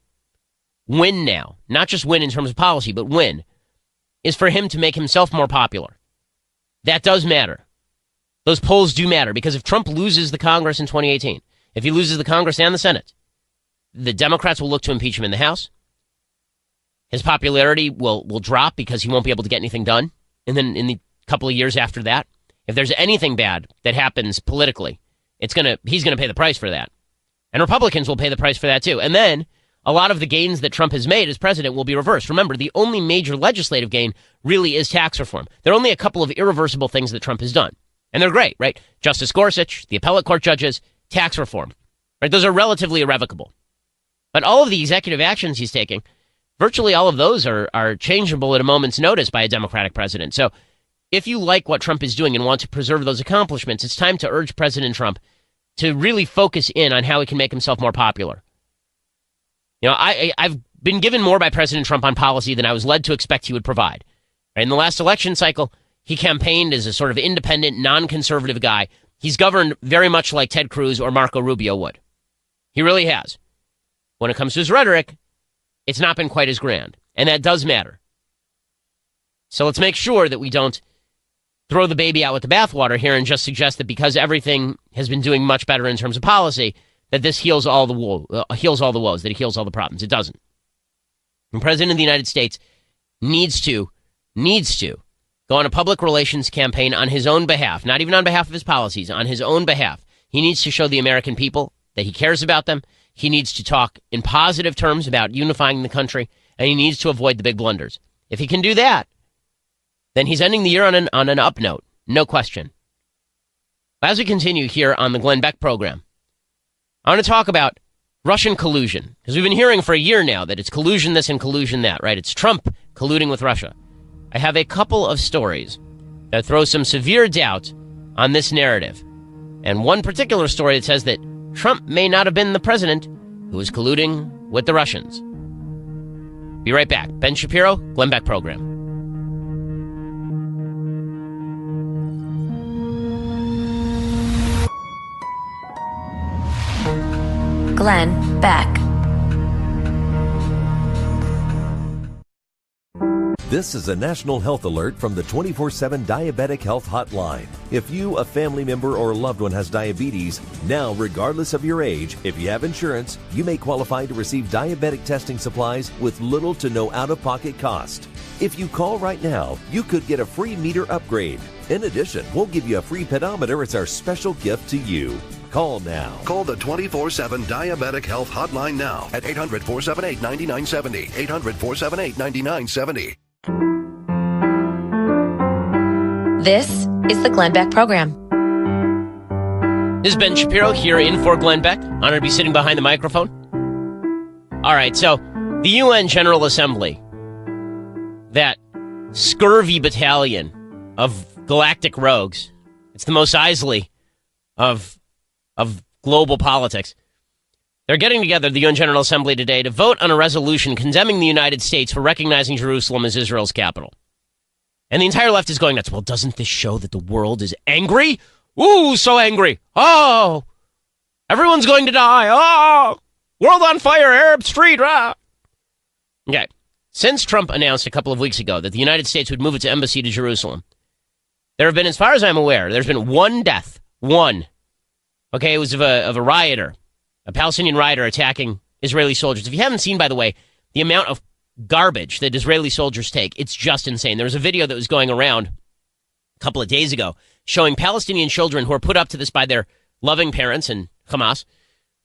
win now, not just win in terms of policy, but win, is for him to make himself more popular. That does matter. Those polls do matter, because if Trump loses the Congress in 2018, if he loses the Congress and the Senate, the Democrats will look to impeach him in the House. His popularity will drop because he won't be able to get anything done. And then in the couple of years after that, if there's anything bad that happens politically, he's going to pay the price for that. And Republicans will pay the price for that too. And then a lot of the gains that Trump has made as president will be reversed. Remember, the only major legislative gain really is tax reform. There are only a couple of irreversible things that Trump has done. And they're great, right? Justice Gorsuch, the appellate court judges, tax reform. Right? Those are relatively irrevocable. But all of the executive actions he's taking, virtually all of those are changeable at a moment's notice by a Democratic president. So if you like what Trump is doing and want to preserve those accomplishments, it's time to urge President Trump to really focus in on how he can make himself more popular. You know, I've been given more by President Trump on policy than I was led to expect he would provide. In the last election cycle, he campaigned as a sort of independent, non-conservative guy. He's governed very much like Ted Cruz or Marco Rubio would. He really has. When it comes to his rhetoric, it's not been quite as grand, and that does matter. So let's make sure that we don't throw the baby out with the bathwater here and just suggest that because everything has been doing much better in terms of policy, that this heals all the woes, that it heals all the problems. It doesn't. The President of the United States needs to go on a public relations campaign on his own behalf, not even on behalf of his policies, on his own behalf. He needs to show the American people that he cares about them. He needs to talk in positive terms about unifying the country, and he needs to avoid the big blunders. If he can do that, then he's ending the year on an up note, no question. As we continue here on the Glenn Beck program, I want to talk about Russian collusion, because we've been hearing for a year now that it's collusion this and collusion that, right? It's Trump colluding with Russia. I have a couple of stories that throw some severe doubt on this narrative, and one particular story that says that Trump may not have been the president who was colluding with the Russians. Be right back. Ben Shapiro, Glenn Beck program. Glenn Beck. This is a national health alert from the 24/7 Diabetic Health Hotline. If you, a family member, or a loved one has diabetes, now, regardless of your age, if you have insurance, you may qualify to receive diabetic testing supplies with little to no out-of-pocket cost. If you call right now, you could get a free meter upgrade. In addition, we'll give you a free pedometer as our special gift to you. Call now. Call the 24/7 Diabetic Health Hotline now at 800-478-9970. 800-478-9970. This is the Glenn Beck program. This is Ben Shapiro here in for Glenn Beck. Honored to be sitting behind the microphone. All right, so the UN General Assembly, that scurvy battalion of galactic rogues, it's the Mos Eisley of global politics. They're getting together, the UN General Assembly today, to vote on a resolution condemning the United States for recognizing Jerusalem as Israel's capital. And the entire left is going nuts. Well, doesn't this show that the world is angry? Ooh, so angry. Oh, everyone's going to die. Oh, world on fire, Arab Street. Ah. Okay. Since Trump announced a couple of weeks ago that the United States would move its embassy to Jerusalem, there have been, as far as I'm aware, there's been one death. One. Okay, it was of a rioter, a Palestinian rioter attacking Israeli soldiers. If you haven't seen, by the way, the amount of garbage that Israeli soldiers take, it's just insane. There was a video that was going around a couple of days ago showing Palestinian children who are put up to this by their loving parents and Hamas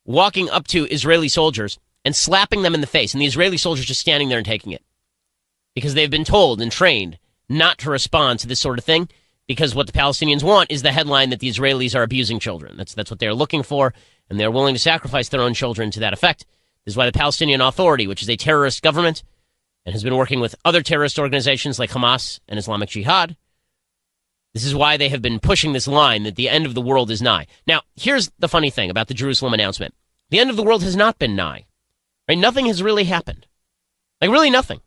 walking up to Israeli soldiers and slapping them in the face, and the Israeli soldiers just standing there and taking it because they've been told and trained not to respond to this sort of thing, because what the Palestinians want is the headline that the Israelis are abusing children. That's what they're looking for, and they're willing to sacrifice their own children to that effect. This is why the Palestinian Authority, which is a terrorist government and has been working with other terrorist organizations like Hamas and Islamic Jihad, this is why they have been pushing this line that the end of the world is nigh. Now, here's the funny thing about the Jerusalem announcement. The end of the world has not been nigh. Right? Nothing has really happened. Like, really nothing.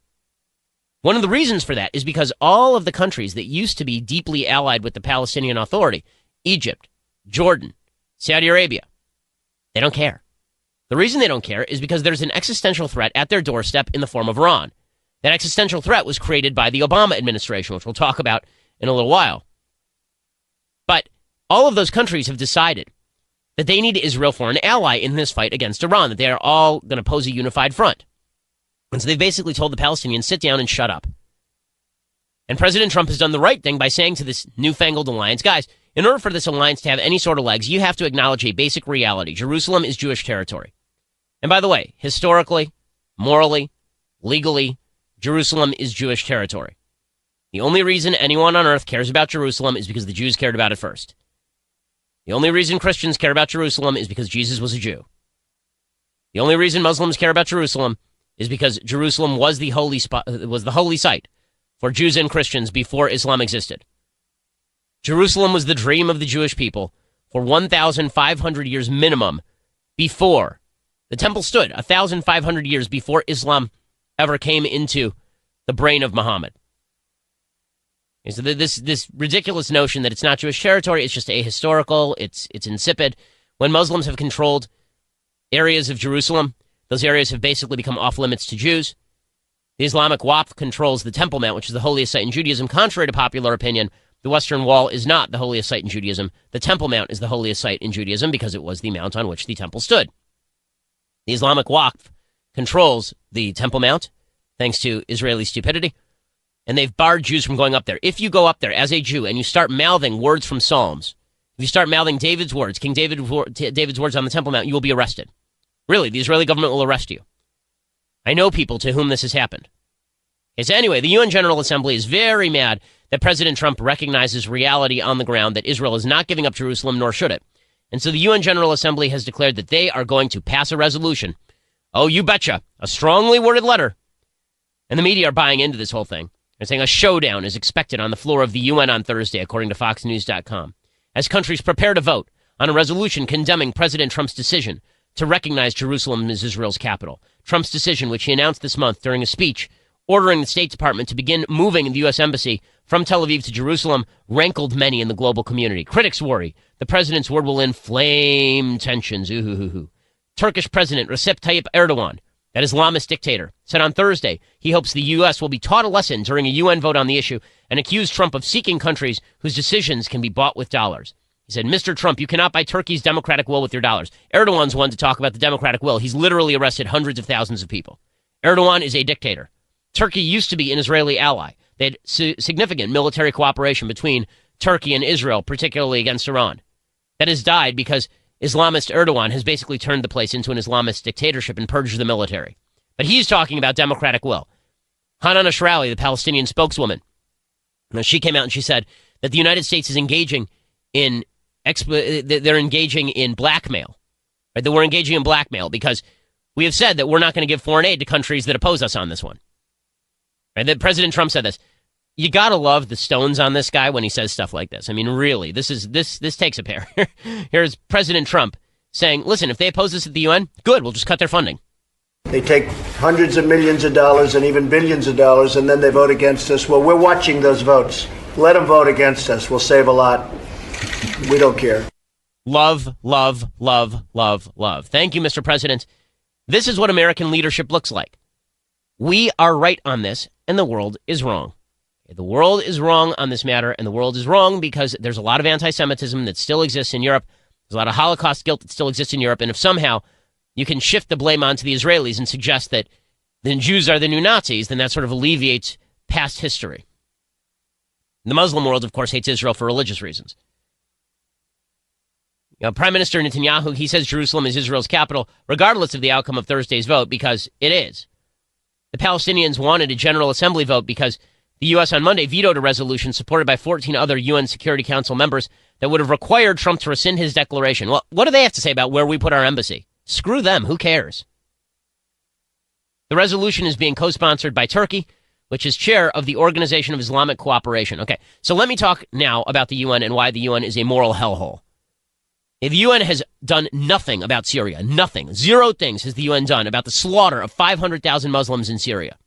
One of the reasons for that is because all of the countries that used to be deeply allied with the Palestinian Authority, Egypt, Jordan, Saudi Arabia, they don't care. The reason they don't care is because there's an existential threat at their doorstep in the form of Iran. That existential threat was created by the Obama administration, which we'll talk about in a little while. But all of those countries have decided that they need Israel for an ally in this fight against Iran, that they are all going to pose a unified front. And so they've basically told the Palestinians, sit down and shut up. And President Trump has done the right thing by saying to this newfangled alliance, guys, in order for this alliance to have any sort of legs, you have to acknowledge a basic reality. Jerusalem is Jewish territory. And by the way, historically, morally, legally, Jerusalem is Jewish territory. The only reason anyone on earth cares about Jerusalem is because the Jews cared about it first. The only reason Christians care about Jerusalem is because Jesus was a Jew. The only reason Muslims care about Jerusalem is because Jerusalem was the holy site for Jews and Christians before Islam existed. Jerusalem was the dream of the Jewish people for 1,500 years minimum before the temple stood, 1,500 years before Islam ever came into the brain of Muhammad. And so this ridiculous notion that it's not Jewish territory, it's just ahistorical, it's insipid. When Muslims have controlled areas of Jerusalem, those areas have basically become off limits to Jews. The Islamic Waqf controls the Temple Mount, which is the holiest site in Judaism. Contrary to popular opinion, The Western Wall is not the holiest site in Judaism. The Temple Mount is the holiest site in Judaism because it was the mount on which the temple stood. The Islamic Waqf controls the Temple Mount, thanks to Israeli stupidity, and they've barred Jews from going up there. If you go up there as a Jew and you start mouthing words from Psalms, if you start mouthing David's words, King David's words on the Temple Mount, you will be arrested. Really, the Israeli government will arrest you. I know people to whom this has happened. Okay, so anyway, the UN General Assembly is very mad that President Trump recognizes reality on the ground, that Israel is not giving up Jerusalem, nor should it. And so the UN General Assembly has declared that they are going to pass a resolution. Oh, you betcha. A strongly worded letter. And the media are buying into this whole thing. They're saying a showdown is expected on the floor of the UN on Thursday, according to FoxNews.com, as countries prepare to vote on a resolution condemning President Trump's decision to recognize Jerusalem as Israel's capital. Trump's decision, which he announced this month during a speech ordering the State Department to begin moving the U.S. Embassy from Tel Aviv to Jerusalem, rankled many in the global community. Critics worry the president's word will inflame tensions. Turkish President Recep Tayyip Erdogan, that Islamist dictator, said on Thursday he hopes the U.S. will be taught a lesson during a UN vote on the issue and accused Trump of seeking countries whose decisions can be bought with dollars. He said, Mr. Trump, you cannot buy Turkey's democratic will with your dollars. Erdogan's one to talk about the democratic will. He's literally arrested hundreds of thousands of people. Erdogan is a dictator. Turkey used to be an Israeli ally. They had significant military cooperation between Turkey and Israel, particularly against Iran. That has died because Islamist Erdogan has basically turned the place into an Islamist dictatorship and purged the military. But he's talking about democratic will. Hanan Ashrawi, the Palestinian spokeswoman, she came out and she said that the United States is engaging in blackmail. Right? That we're engaging in blackmail because we have said that we're not going to give foreign aid to countries that oppose us on this one. Right? That President Trump said this. You gotta love the stones on this guy when he says stuff like this. I mean, really, this takes a pair. Here's President Trump saying, listen, if they oppose us at the UN, good, we'll just cut their funding. They take hundreds of millions of dollars and even billions of dollars, and then they vote against us. Well, we're watching those votes. Let them vote against us. We'll save a lot. We don't care. Love, love, love, love, love. Thank you, Mr. President. This is what American leadership looks like. We are right on this, and the world is wrong. The world is wrong on this matter, and the world is wrong because there's a lot of anti-Semitism that still exists in Europe. There's a lot of Holocaust guilt that still exists in Europe, and if somehow you can shift the blame onto the Israelis and suggest that the Jews are the new Nazis, then that sort of alleviates past history. The Muslim world, of course, hates Israel for religious reasons. Prime Minister Netanyahu, he says Jerusalem is Israel's capital, regardless of the outcome of Thursday's vote, because it is. The Palestinians wanted a General Assembly vote because the U.S. on Monday vetoed a resolution supported by 14 other UN Security Council members that would have required Trump to rescind his declaration. Well, what do they have to say about where we put our embassy? Screw them. Who cares? The resolution is being co-sponsored by Turkey, which is chair of the Organization of Islamic Cooperation. Okay, so let me talk now about the UN and why the UN is a moral hellhole. The UN has done nothing about Syria. Nothing. Zero things has the UN done about the slaughter of 500,000 Muslims in Syria.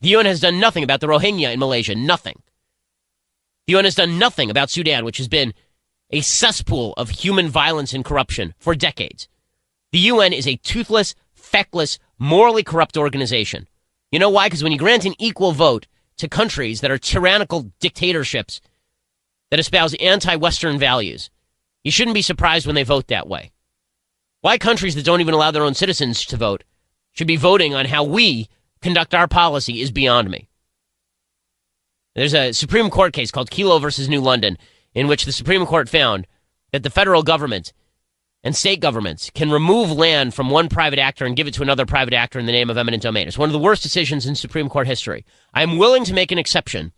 The UN has done nothing about the Rohingya in Malaysia. Nothing. The UN has done nothing about Sudan, which has been a cesspool of human violence and corruption for decades. The UN is a toothless, feckless, morally corrupt organization. You know why? Because when you grant an equal vote to countries that are tyrannical dictatorships that espouse anti-Western values, you shouldn't be surprised when they vote that way. Why countries that don't even allow their own citizens to vote should be voting on how we conduct our policy is beyond me. There's a Supreme Court case called Kelo versus New London in which the Supreme Court found that the federal government and state governments can remove land from one private actor and give it to another private actor in the name of eminent domain. It's one of the worst decisions in Supreme Court history. I'm willing to make an exception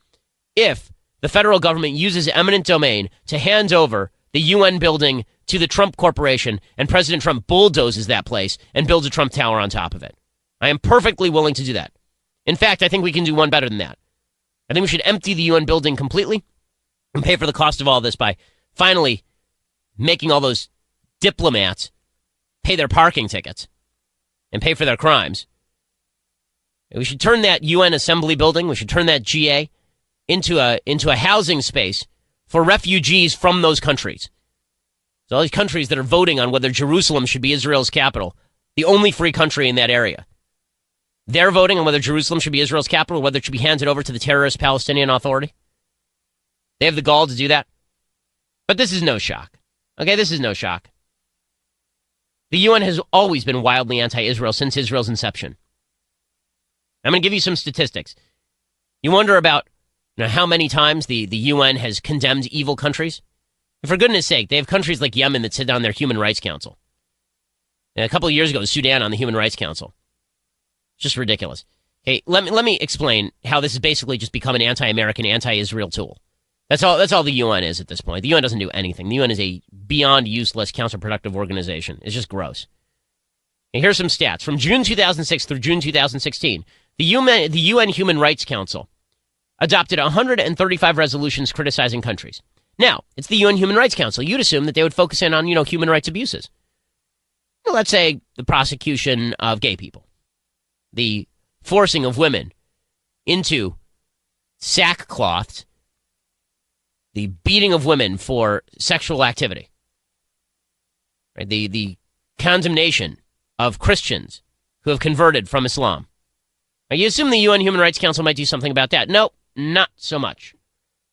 if the federal government uses eminent domain to hand over the UN building to the Trump Corporation and President Trump bulldozes that place and builds a Trump Tower on top of it. I am perfectly willing to do that. In fact, I think we can do one better than that. I think we should empty the UN building completely and pay for the cost of all this by finally making all those diplomats pay their parking tickets and pay for their crimes. And we should turn that UN assembly building, we should turn that GA into a housing space for refugees from those countries. So all these countries that are voting on whether Jerusalem should be Israel's capital, the only free country in that area. They're voting on whether Jerusalem should be Israel's capital or whether it should be handed over to the terrorist Palestinian Authority. They have the gall to do that. But this is no shock. Okay, this is no shock. The UN has always been wildly anti-Israel since Israel's inception. I'm going to give you some statistics. You wonder about how many times the UN has condemned evil countries? And for goodness sake, they have countries like Yemen that sit on their Human Rights Council. And a couple of years ago, Sudan on the Human Rights Council. It's just ridiculous. Okay, let me explain how this has basically just become an anti-American, anti-Israel tool. That's all the UN is at this point. The UN doesn't do anything. The UN is a beyond useless, counterproductive organization. It's just gross. And here's some stats. From June 2006 through June 2016, the UN Human Rights Council adopted 135 resolutions criticizing countries. Now, it's the UN Human Rights Council. You'd assume that they would focus in on, human rights abuses. Let's say the prosecution of gay people, the forcing of women into sackcloths, the beating of women for sexual activity, right? The condemnation of Christians who have converted from Islam. Now, you assume the UN Human Rights Council might do something about that. No, not so much.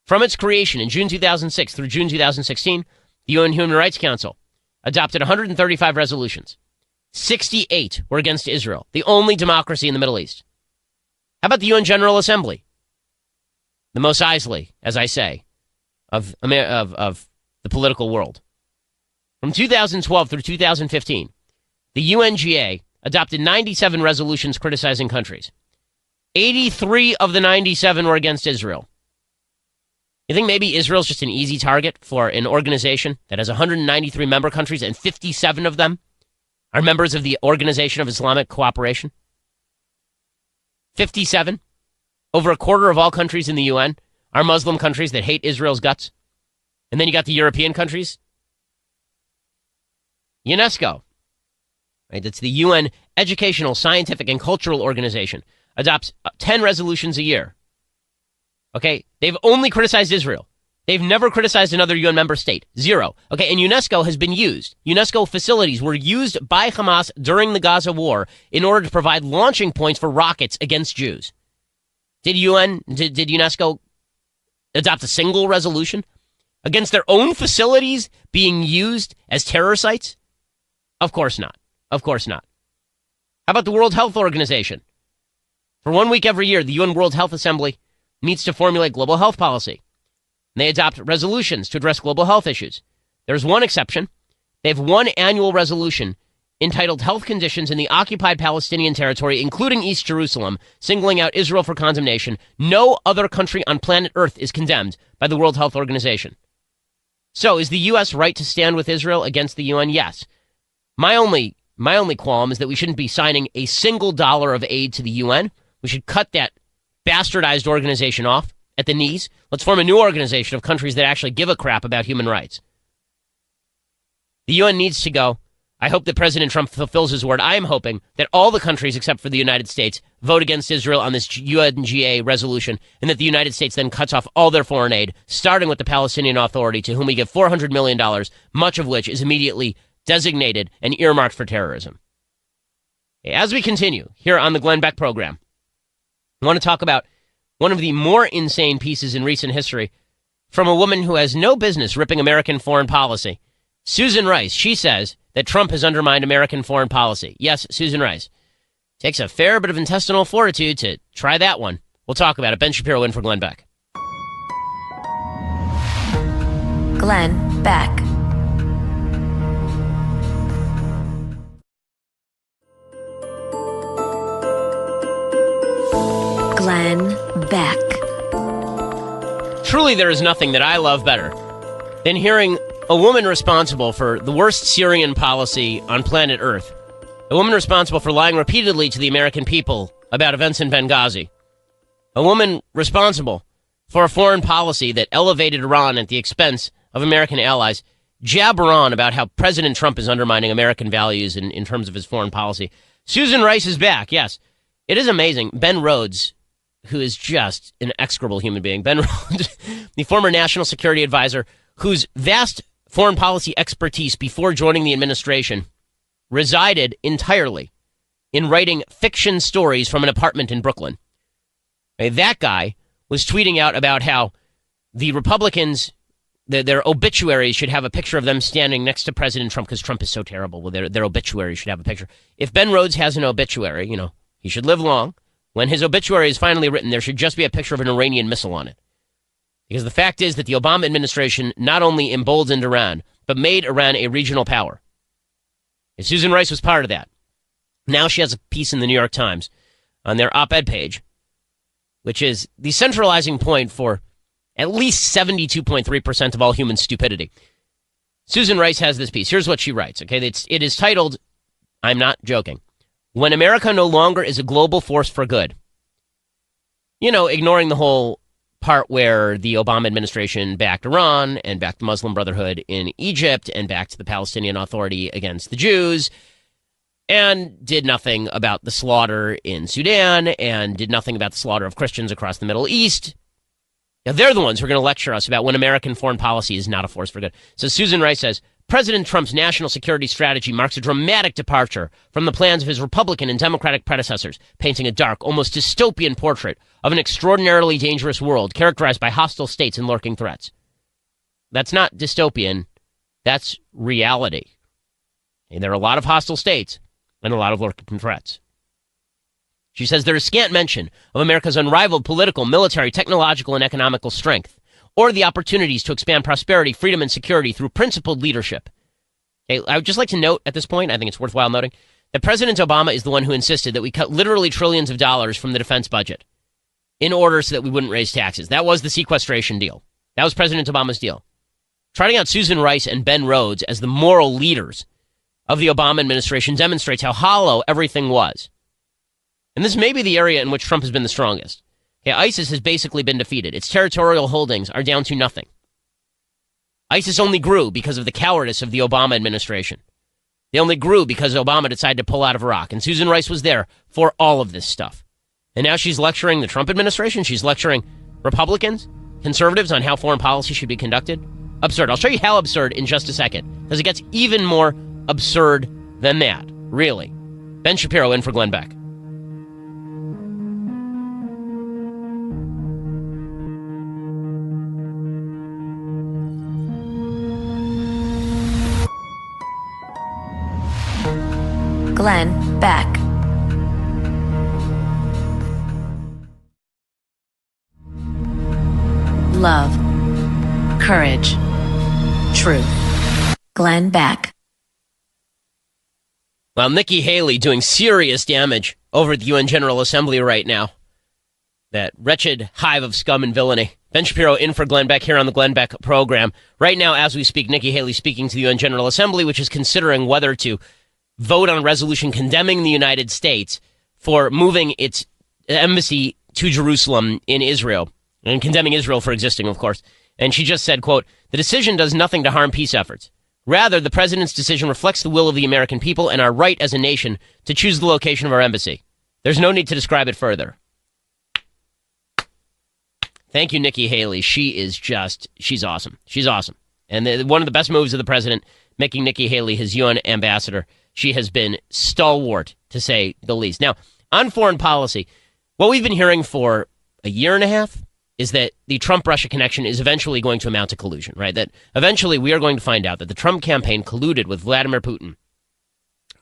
From its creation in June 2006 through June 2016, the UN Human Rights Council adopted 135 resolutions. 68 were against Israel, the only democracy in the Middle East. How about the UN General Assembly? The Mos Eisley, as I say, of the political world. From 2012 through 2015, the UNGA adopted 97 resolutions criticizing countries. 83 of the 97 were against Israel. You think maybe Israel's just an easy target for an organization that has 193 member countries and 57 of them are members of the Organization of Islamic Cooperation? 57? Over a quarter of all countries in the UN are Muslim countries that hate Israel's guts. And then you got the European countries. UNESCO, right? That's the UN Educational, Scientific, and Cultural Organization, adopts 10 resolutions a year. Okay? They've only criticized Israel. They've never criticized another UN member state. Zero. Okay, and UNESCO has been used. UNESCO facilities were used by Hamas during the Gaza war in order to provide launching points for rockets against Jews. Did UNESCO adopt a single resolution against their own facilities being used as terror sites? Of course not. Of course not. How about the World Health Organization? For 1 week every year, the UN World Health Assembly meets to formulate global health policy. They adopt resolutions to address global health issues. There's one exception. They have one annual resolution entitled Health Conditions in the Occupied Palestinian Territory, including East Jerusalem, singling out Israel for condemnation. No other country on planet Earth is condemned by the World Health Organization. So, is the U.S. right to stand with Israel against the UN? Yes. My only qualm is that we shouldn't be signing a single dollar of aid to the UN. We should cut that bastardized organization off at the knees. Let's form a new organization of countries that actually give a crap about human rights. The UN needs to go. I hope that President Trump fulfills his word. I am hoping that all the countries except for the United States vote against Israel on this UNGA resolution, and that the United States then cuts off all their foreign aid, starting with the Palestinian Authority, to whom we give $400 million, much of which is immediately designated and earmarked for terrorism. As we continue here on the Glenn Beck program, I want to talk about one of the more insane pieces in recent history from a woman who has no business ripping American foreign policy. Susan Rice, she says that Trump has undermined American foreign policy. Yes, Susan Rice. Takes a fair bit of intestinal fortitude to try that one. We'll talk about it. Ben Shapiro in for Glenn Beck. Glenn Beck. Glenn Beck. Truly, there is nothing that I love better than hearing a woman responsible for the worst Syrian policy on planet Earth, a woman responsible for lying repeatedly to the American people about events in Benghazi, a woman responsible for a foreign policy that elevated Iran at the expense of American allies, jabber on about how President Trump is undermining American values in terms of his foreign policy. Susan Rice is back, yes. It is amazing. Ben Rhodes, who is just an execrable human being, Ben Rhodes, the former national security advisor, whose vast foreign policy expertise before joining the administration resided entirely in writing fiction stories from an apartment in Brooklyn. That guy was tweeting out about how the Republicans, their obituaries should have a picture of them standing next to President Trump because Trump is so terrible. Well, their obituary should have a picture. If Ben Rhodes has an obituary, he should live long. When his obituary is finally written, there should just be a picture of an Iranian missile on it. Because the fact is that the Obama administration not only emboldened Iran, but made Iran a regional power. And Susan Rice was part of that. Now she has a piece in the New York Times on their op-ed page, which is the centralizing point for at least 72.3% of all human stupidity. Susan Rice has this piece. Here's what she writes, okay? It is titled, I'm not joking, When America No Longer is a Global Force for Good. Ignoring the whole part where the Obama administration backed Iran and backed the Muslim Brotherhood in Egypt and backed the Palestinian Authority against the Jews and did nothing about the slaughter in Sudan and did nothing about the slaughter of Christians across the Middle East. Now, they're the ones who are going to lecture us about when American foreign policy is not a force for good. So Susan Rice says, President Trump's national security strategy marks a dramatic departure from the plans of his Republican and Democratic predecessors, painting a dark, almost dystopian portrait of an extraordinarily dangerous world characterized by hostile states and lurking threats. That's not dystopian. That's reality. And there are a lot of hostile states and a lot of lurking threats. She says there is scant mention of America's unrivaled political, military, technological, and economical strength, or the opportunities to expand prosperity, freedom, and security through principled leadership. Okay, I would just like to note at this point, I think it's worthwhile noting, that President Obama is the one who insisted that we cut literally trillions of dollars from the defense budget in order so that we wouldn't raise taxes. That was the sequestration deal. That was President Obama's deal. Trotting out Susan Rice and Ben Rhodes as the moral leaders of the Obama administration demonstrates how hollow everything was. And this may be the area in which Trump has been the strongest. Okay, ISIS has basically been defeated. Its territorial holdings are down to nothing. ISIS only grew because of the cowardice of the Obama administration. They only grew because Obama decided to pull out of Iraq. And Susan Rice was there for all of this stuff. And now she's lecturing the Trump administration. She's lecturing Republicans, conservatives on how foreign policy should be conducted. Absurd. I'll show you how absurd in just a second, because it gets even more absurd than that, really. Ben Shapiro in for Glenn Beck. Glenn Beck. Love, courage, truth. Glenn Beck. Well, Nikki Haley doing serious damage over at the UN General Assembly right now. That wretched hive of scum and villainy. Ben Shapiro in for Glenn Beck here on the Glenn Beck program. Right now, as we speak, Nikki Haley speaking to the UN General Assembly, which is considering whether to vote on a resolution condemning the United States for moving its embassy to Jerusalem in Israel, and condemning Israel for existing, of course. And she just said, quote, "The decision does nothing to harm peace efforts. Rather, the president's decision reflects the will of the American people and our right as a nation to choose the location of our embassy. There's no need to describe it further." Thank you, Nikki Haley. She's awesome. She's awesome. And one of the best moves of the president, making Nikki Haley his UN ambassador. She has been stalwart, to say the least. Now, on foreign policy, what we've been hearing for a year and a half is that the Trump-Russia connection is eventually going to amount to collusion, right? That eventually we are going to find out that the Trump campaign colluded with Vladimir Putin,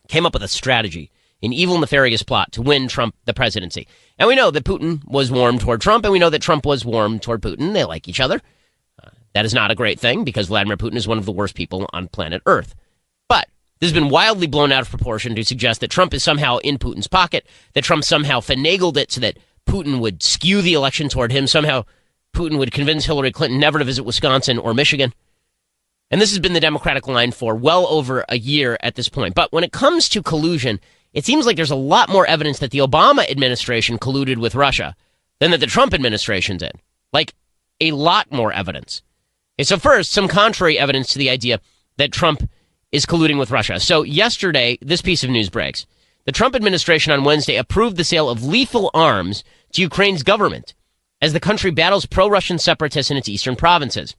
came up with a strategy, an evil, nefarious plot to win Trump the presidency. And we know that Putin was warm toward Trump, and we know that Trump was warm toward Putin. They like each other. That is not a great thing, because Vladimir Putin is one of the worst people on planet Earth. But this has been wildly blown out of proportion to suggest that Trump is somehow in Putin's pocket, that Trump somehow finagled it so that Putin would skew the election toward him. Somehow Putin would convince Hillary Clinton never to visit Wisconsin or Michigan. And this has been the Democratic line for well over a year at this point. But when it comes to collusion, it seems like there's a lot more evidence that the Obama administration colluded with Russia than that the Trump administration did. Like, a lot more evidence. Okay, so first, some contrary evidence to the idea that Trump is colluding with Russia. So yesterday, this piece of news breaks. The Trump administration on Wednesday approved the sale of lethal arms to Ukraine's government as the country battles pro-Russian separatists in its eastern provinces.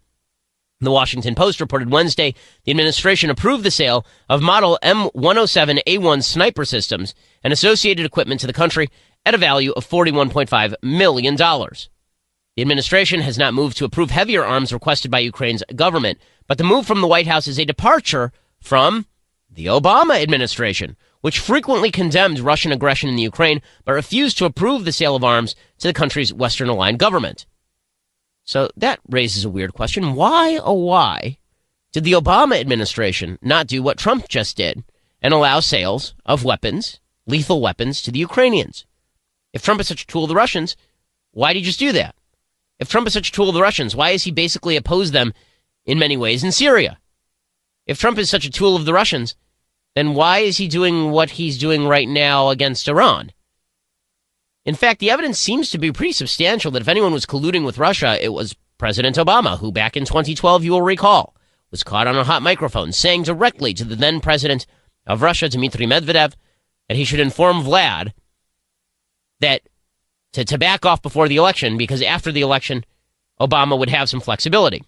The Washington Post reported Wednesday the administration approved the sale of model M107A1 sniper systems and associated equipment to the country at a value of $41.5 million. The The administration has not moved to approve heavier arms requested by Ukraine's government, but the move from the White House is a departure from the Obama administration, which frequently condemned Russian aggression in the Ukraine, but refused to approve the sale of arms to the country's Western-aligned government. So that raises a weird question. Why, oh why, did the Obama administration not do what Trump just did and allow sales of weapons, lethal weapons, to the Ukrainians? If Trump is such a tool of the Russians, why did he just do that? If Trump is such a tool of the Russians, why has he basically opposed them in many ways in Syria? If Trump is such a tool of the Russians, then why is he doing what he's doing right now against Iran? In fact, the evidence seems to be pretty substantial that if anyone was colluding with Russia, it was President Obama, who back in 2012, you will recall, was caught on a hot microphone saying directly to the then president of Russia, Dmitry Medvedev, that he should inform Vlad that to back off before the election, because after the election, Obama would have some flexibility.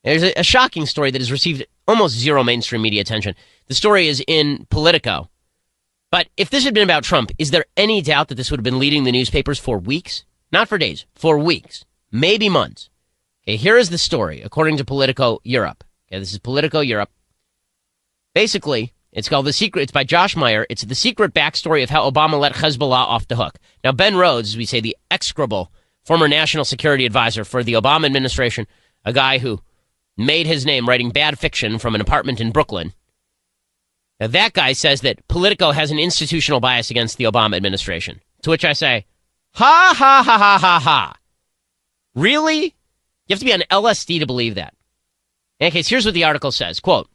There's a shocking story that has received almost zero mainstream media attention. The story is in Politico. But if this had been about Trump, is there any doubt that this would have been leading the newspapers for weeks? Not for days, for weeks, maybe months. Okay, here is the story, according to Politico Europe. Okay, this is Politico Europe. Basically, it's called The Secret. It's by Josh Meyer. It's the secret backstory of how Obama let Hezbollah off the hook. Now, Ben Rhodes, as we say, the execrable former national security advisor for the Obama administration, a guy who made his name writing bad fiction from an apartment in Brooklyn. Now, that guy says that Politico has an institutional bias against the Obama administration. To which I say, ha, ha, ha, ha, ha, ha. Really? You have to be on LSD to believe that. In any case, here's what the article says. Quote,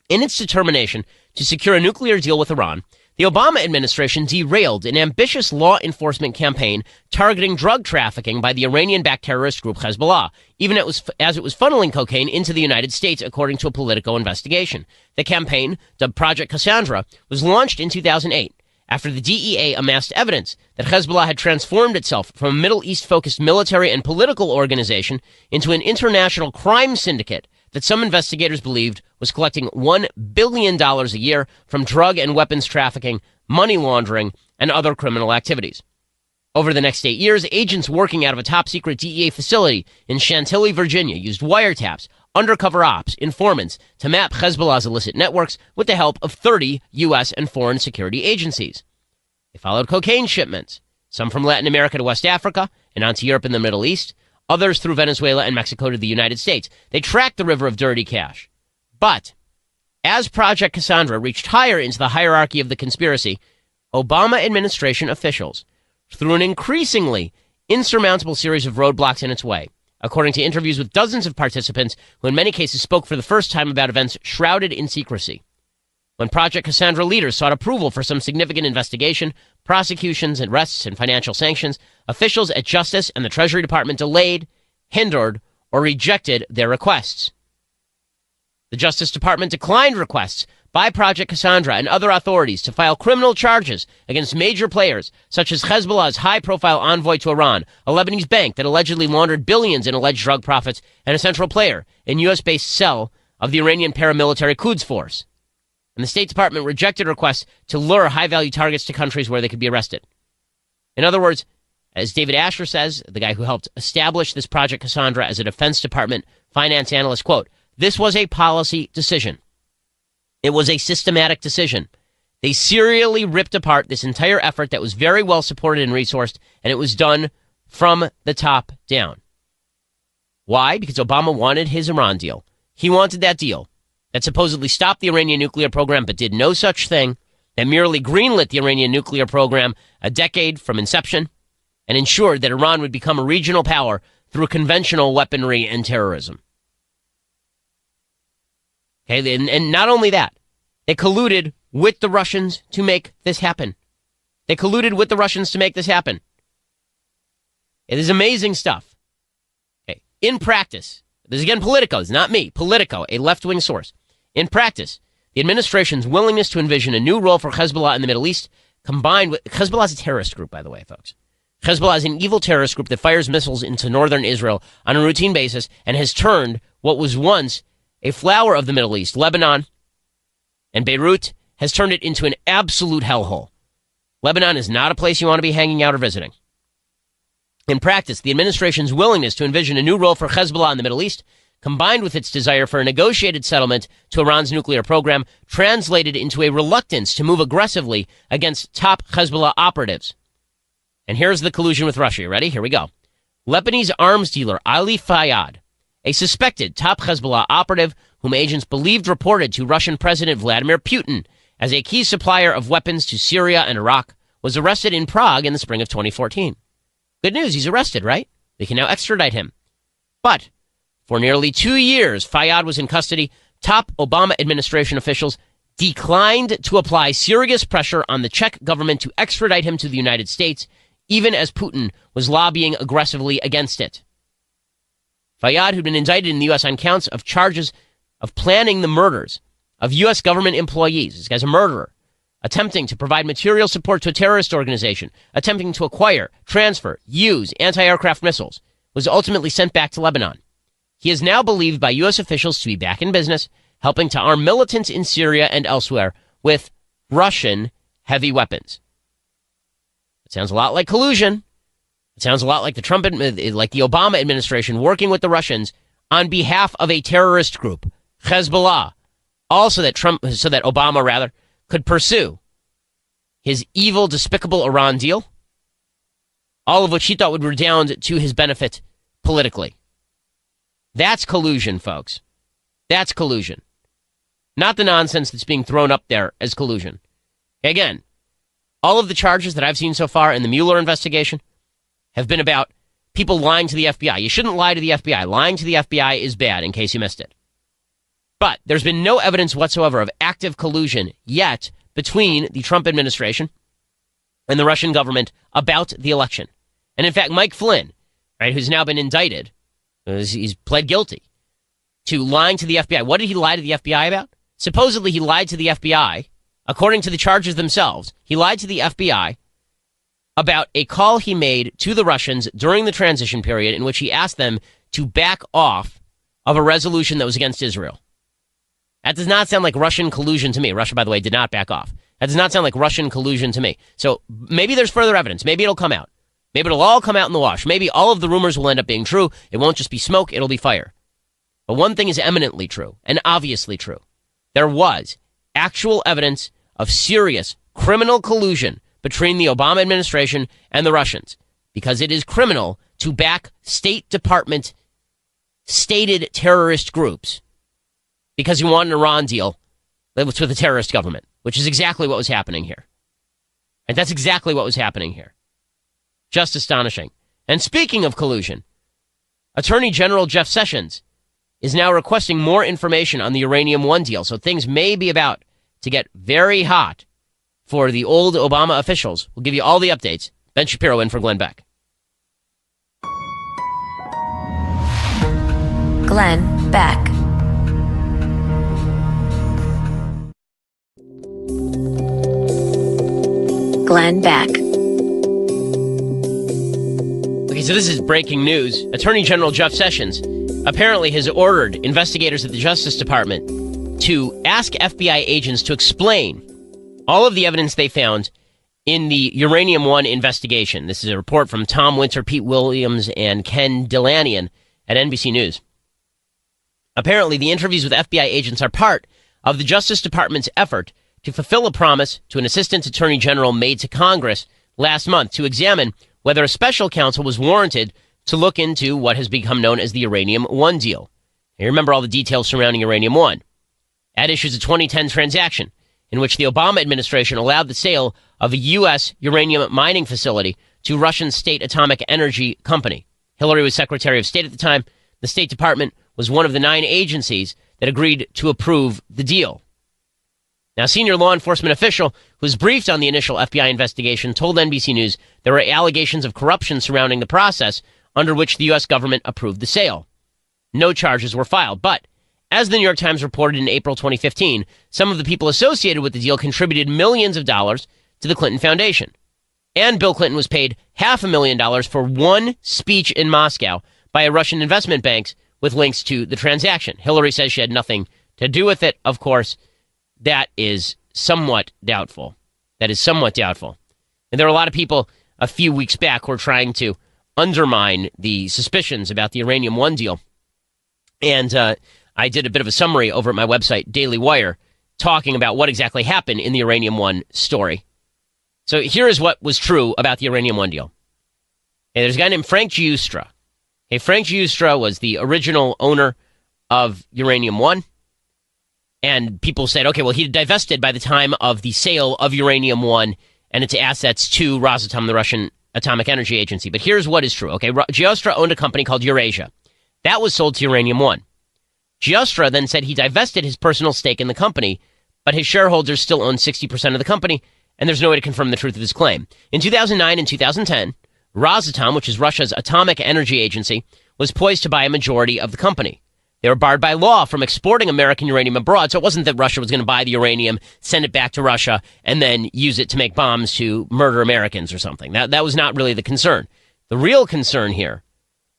in its determination to secure a nuclear deal with Iran, the Obama administration derailed an ambitious law enforcement campaign targeting drug trafficking by the Iranian-backed terrorist group Hezbollah, even as it was funneling cocaine into the United States, according to a Politico investigation. The campaign, dubbed Project Cassandra, was launched in 2008 after the DEA amassed evidence that Hezbollah had transformed itself from a Middle East-focused military and political organization into an international crime syndicate that some investigators believed was collecting $1 billion a year from drug and weapons trafficking, money laundering, and other criminal activities. Over the next 8 years, agents working out of a top-secret DEA facility in Chantilly, Virginia, used wiretaps, undercover ops, informants to map Hezbollah's illicit networks with the help of 30 U.S. and foreign security agencies. They followed cocaine shipments, some from Latin America to West Africa and on to Europe and the Middle East, others through Venezuela and Mexico to the United States. They tracked the river of dirty cash. But as Project Cassandra reached higher into the hierarchy of the conspiracy, Obama administration officials threw an increasingly insurmountable series of roadblocks in its way, according to interviews with dozens of participants who in many cases spoke for the first time about events shrouded in secrecy. When Project Cassandra leaders sought approval for some significant investigation, prosecutions, arrests, and financial sanctions, officials at Justice and the Treasury Department delayed, hindered, or rejected their requests. The Justice Department declined requests by Project Cassandra and other authorities to file criminal charges against major players, such as Hezbollah's high-profile envoy to Iran, a Lebanese bank that allegedly laundered billions in alleged drug profits, and a central player in U.S.-based cell of the Iranian paramilitary Quds Force. And the State Department rejected requests to lure high-value targets to countries where they could be arrested. In other words, as David Asher says, the guy who helped establish this Project Cassandra as a Defense Department finance analyst, quote, this was a policy decision. It was a systematic decision. They serially ripped apart this entire effort that was very well supported and resourced, and it was done from the top down. Why? Because Obama wanted his Iran deal. He wanted that deal that supposedly stopped the Iranian nuclear program but did no such thing, that merely greenlit the Iranian nuclear program a decade from inception, and ensured that Iran would become a regional power through conventional weaponry and terrorism. Okay, and not only that, they colluded with the Russians to make this happen. They colluded with the Russians to make this happen. It is amazing stuff. Okay, in practice, this is again Politico, it's not me, Politico, a left-wing source. In practice, the administration's willingness to envision a new role for Hezbollah in the Middle East, combined with Hezbollah is a terrorist group, by the way, folks. Hezbollah is an evil terrorist group that fires missiles into northern Israel on a routine basis and has turned what was once a flower of the Middle East, Lebanon and Beirut, has turned it into an absolute hellhole. Lebanon is not a place you want to be hanging out or visiting. In practice, the administration's willingness to envision a new role for Hezbollah in the Middle East, combined with its desire for a negotiated settlement to Iran's nuclear program, translated into a reluctance to move aggressively against top Hezbollah operatives. And here's the collusion with Russia. You ready? Here we go. Lebanese arms dealer Ali Fayyad, a suspected top Hezbollah operative whom agents believed reported to Russian President Vladimir Putin as a key supplier of weapons to Syria and Iraq, was arrested in Prague in the spring of 2014. Good news, he's arrested, right? They can now extradite him. But for nearly 2 years, Fayyad was in custody. Top Obama administration officials declined to apply serious pressure on the Czech government to extradite him to the United States, even as Putin was lobbying aggressively against it. Fayyad, who'd been indicted in the U.S. on counts of charges of planning the murders of U.S. government employees. This guy's a murderer. Attempting to provide material support to a terrorist organization, attempting to acquire, transfer, use anti-aircraft missiles, was ultimately sent back to Lebanon. He is now believed by U.S. officials to be back in business, helping to arm militants in Syria and elsewhere with Russian heavy weapons. It sounds a lot like collusion. It sounds a lot like the Obama administration working with the Russians on behalf of a terrorist group, Hezbollah, so that Obama could pursue his evil, despicable Iran deal, all of which he thought would redound to his benefit politically. That's collusion, folks. That's collusion. Not the nonsense that's being thrown up there as collusion. Again, all of the charges that I've seen so far in the Mueller investigation have been about people lying to the FBI. You shouldn't lie to the FBI. Lying to the FBI is bad, in case you missed it. But there's been no evidence whatsoever of active collusion yet between the Trump administration and the Russian government about the election. And in fact, Mike Flynn, right, who's now been indicted, he's pled guilty to lying to the FBI. What did he lie to the FBI about? Supposedly he lied to the FBI, according to the charges themselves. He lied to the FBI about a call he made to the Russians during the transition period in which he asked them to back off of a resolution that was against Israel. That does not sound like Russian collusion to me. Russia, by the way, did not back off. That does not sound like Russian collusion to me. So maybe there's further evidence. Maybe it'll come out. Maybe it'll all come out in the wash. Maybe all of the rumors will end up being true. It won't just be smoke. It'll be fire. But one thing is eminently true and obviously true. There was actual evidence of serious criminal collusion between the Obama administration and the Russians, because it is criminal to back State Department stated terrorist groups because you want an Iran deal with a terrorist government, which is exactly what was happening here. And that's exactly what was happening here. Just astonishing. And speaking of collusion, Attorney General Jeff Sessions is now requesting more information on the Uranium One deal. So things may be about to get very hot for the old Obama officials. We'll give you all the updates. Ben Shapiro in for Glenn Beck. Glenn Beck. Glenn Beck. Okay, so this is breaking news. Attorney General Jeff Sessions apparently has ordered investigators at the Justice Department to ask FBI agents to explain all of the evidence they found in the Uranium One investigation. This is a report from Tom Winter, Pete Williams, and Ken Dilanian at NBC News. Apparently, the interviews with FBI agents are part of the Justice Department's effort to fulfill a promise to an assistant attorney general made to Congress last month to examine whether a special counsel was warranted to look into what has become known as the Uranium One deal. You remember all the details surrounding Uranium One. At issue is a 2010 transaction in which the Obama administration allowed the sale of a U.S. uranium mining facility to Russian State Atomic Energy Company. Hillary was Secretary of State at the time. The State Department was one of the 9 agencies that agreed to approve the deal. Now, a senior law enforcement official who was briefed on the initial FBI investigation told NBC News there were allegations of corruption surrounding the process under which the U.S. government approved the sale. No charges were filed, but as the New York Times reported in April 2015, some of the people associated with the deal contributed millions of dollars to the Clinton Foundation. And Bill Clinton was paid $500,000 for one speech in Moscow by a Russian investment bank with links to the transaction. Hillary says she had nothing to do with it, of course. That is somewhat doubtful. And there are a lot of people a few weeks back who were trying to undermine the suspicions about the Uranium One deal. And I did a bit of a summary over at my website, Daily Wire, talking about what exactly happened in the Uranium One story. So here is what was true about the Uranium One deal. Okay, there's a guy named Frank Giustra. Okay, Frank Giustra was the original owner of Uranium One. And people said, okay, well, he divested by the time of the sale of Uranium One and its assets to Rosatom, the Russian Atomic Energy Agency. But here's what is true. Okay, Giustra owned a company called Eurasia. That was sold to Uranium One. Giustra then said he divested his personal stake in the company, but his shareholders still own 60% of the company, and there's no way to confirm the truth of his claim. In 2009 and 2010, Rosatom, which is Russia's atomic energy agency, was poised to buy a majority of the company. They were barred by law from exporting American uranium abroad, so it wasn't that Russia was going to buy the uranium, send it back to Russia, and then use it to make bombs to murder Americans or something. That was not really the concern. The real concern here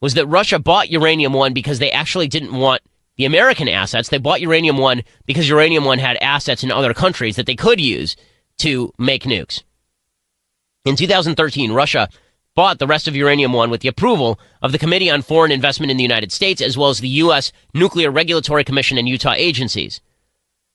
was that Russia bought Uranium One because they actually didn't want the American assets. They bought Uranium One because Uranium One had assets in other countries that they could use to make nukes. In 2013, Russia bought the rest of Uranium One with the approval of the Committee on Foreign Investment in the United States, as well as the U.S. Nuclear Regulatory Commission and Utah agencies.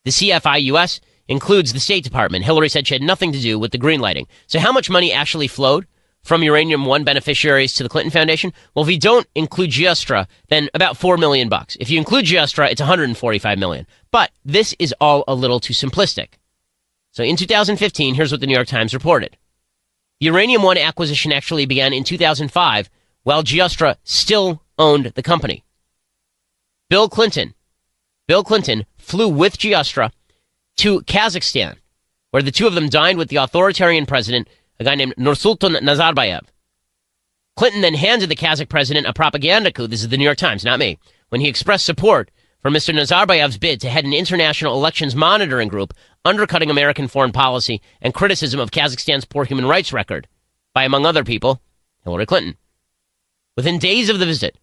The CFIUS includes the State Department. Hillary said she had nothing to do with the greenlighting. So how much money actually flowed from Uranium One beneficiaries to the Clinton Foundation? Well, if you don't include Giustra, then about $4 million. If you include Giustra, it's $145 million. But this is all a little too simplistic. So in 2015, here's what the New York Times reported. The Uranium One acquisition actually began in 2005, while Giustra still owned the company. Bill Clinton flew with Giustra to Kazakhstan, where the two of them dined with the authoritarian president, a guy named Nursultan Nazarbayev. Clinton then handed the Kazakh president a propaganda coup, this is the New York Times, not me, when he expressed support for Mr. Nazarbayev's bid to head an international elections monitoring group undercutting American foreign policy and criticism of Kazakhstan's poor human rights record by, among other people, Hillary Clinton. Within days of the visit,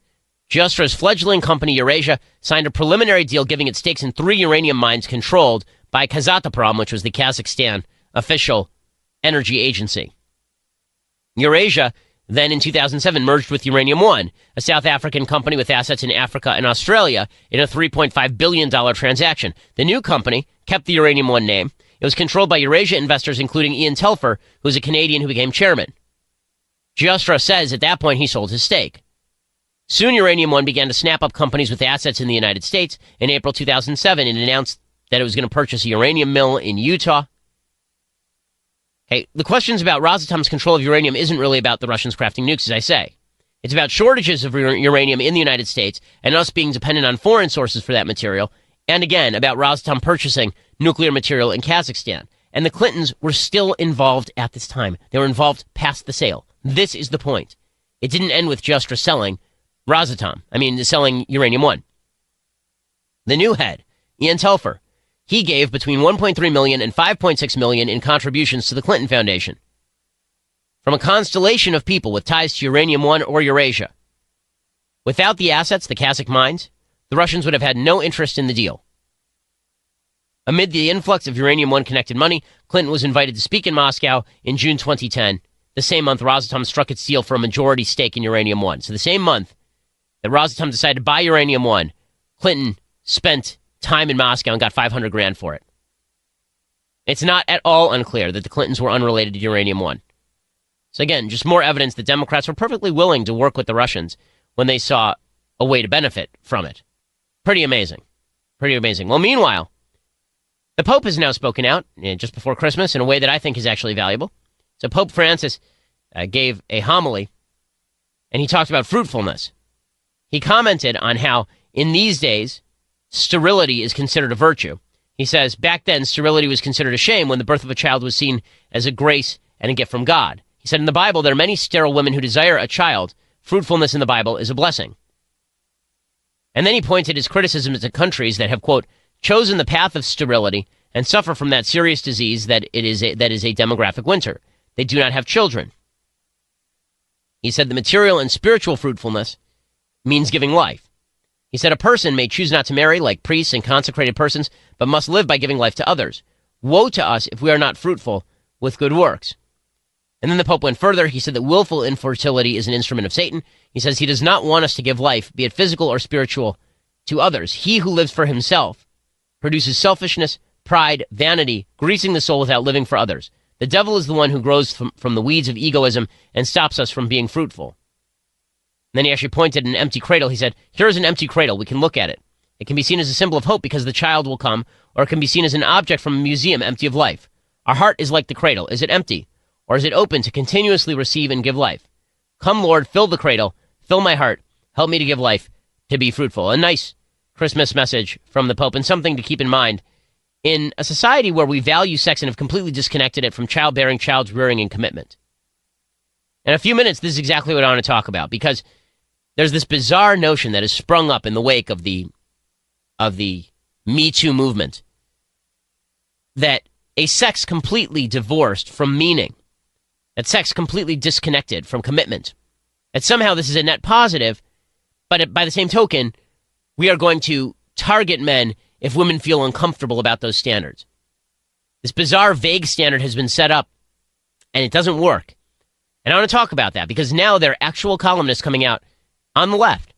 Giustra's fledgling company Eurasia signed a preliminary deal giving it stakes in 3 uranium mines controlled by Kazatomprom, which was the Kazakhstan official energy agency. Eurasia then in 2007 merged with Uranium One, a South African company with assets in Africa and Australia, in a $3.5 billion transaction. The new company kept the Uranium One name. It was controlled by Eurasia investors, including Ian Telfer, who was a Canadian who became chairman. Giustra says at that point he sold his stake. Soon Uranium One began to snap up companies with assets in the United States. In April 2007, it announced that it was going to purchase a uranium mill in Utah. Hey, the questions about Rosatom's control of uranium isn't really about the Russians crafting nukes, as I say. It's about shortages of uranium in the United States and us being dependent on foreign sources for that material, and again, about Rosatom purchasing nuclear material in Kazakhstan. And the Clintons were still involved at this time. They were involved past the sale. This is the point. It didn't end with Giustra selling selling Uranium One. The new head, Ian Telfer, he gave between $1.3 million and $5.6 million in contributions to the Clinton Foundation. From a constellation of people with ties to Uranium One or Eurasia. Without the assets, the Kazakh mines, the Russians would have had no interest in the deal. Amid the influx of Uranium One connected money, Clinton was invited to speak in Moscow in June 2010, the same month Rosatom struck its deal for a majority stake in Uranium One. So the same month that Rosatom decided to buy Uranium One, Clinton spent time in Moscow and got $500,000 for it. It's not at all unclear that the Clintons were unrelated to Uranium One. So again, just more evidence that Democrats were perfectly willing to work with the Russians when they saw a way to benefit from it. Pretty amazing. Pretty amazing. Well, meanwhile, the Pope has now spoken out just before Christmas in a way that I think is actually valuable. So Pope Francis gave a homily, and he talked about fruitfulness. He commented on how, in these days, sterility is considered a virtue. He says, back then, sterility was considered a shame when the birth of a child was seen as a grace and a gift from God. He said, in the Bible, there are many sterile women who desire a child. Fruitfulness in the Bible is a blessing. And then he pointed his criticisms to countries that have, quote, chosen the path of sterility and suffer from that serious disease that is a demographic winter. They do not have children. He said the material and spiritual fruitfulness means giving life. He said a person may choose not to marry, like priests and consecrated persons, but must live by giving life to others. Woe to us if we are not fruitful with good works. And then the Pope went further. He said that willful infertility is an instrument of Satan. He says he does not want us to give life, be it physical or spiritual, to others. He who lives for himself produces selfishness, pride, vanity, greasing the soul without living for others. The devil is the one who grows from the weeds of egoism and stops us from being fruitful. And then he actually pointed at an empty cradle. He said, here is an empty cradle. We can look at it. It can be seen as a symbol of hope because the child will come, or it can be seen as an object from a museum empty of life. Our heart is like the cradle. Is it empty? Or is it open to continuously receive and give life? Come, Lord, fill the cradle, fill my heart, help me to give life, to be fruitful. A nice Christmas message from the Pope, and something to keep in mind in a society where we value sex and have completely disconnected it from childbearing, child rearing, and commitment. In a few minutes, this is exactly what I want to talk about, because there's this bizarre notion that has sprung up in the wake of the Me Too movement that a sex completely divorced from meaning, that sex completely disconnected from commitment, that somehow this is a net positive, but by the same token, we are going to target men if women feel uncomfortable about those standards. This bizarre, vague standard has been set up, and it doesn't work. And I want to talk about that, because now there are actual columnists coming out on the left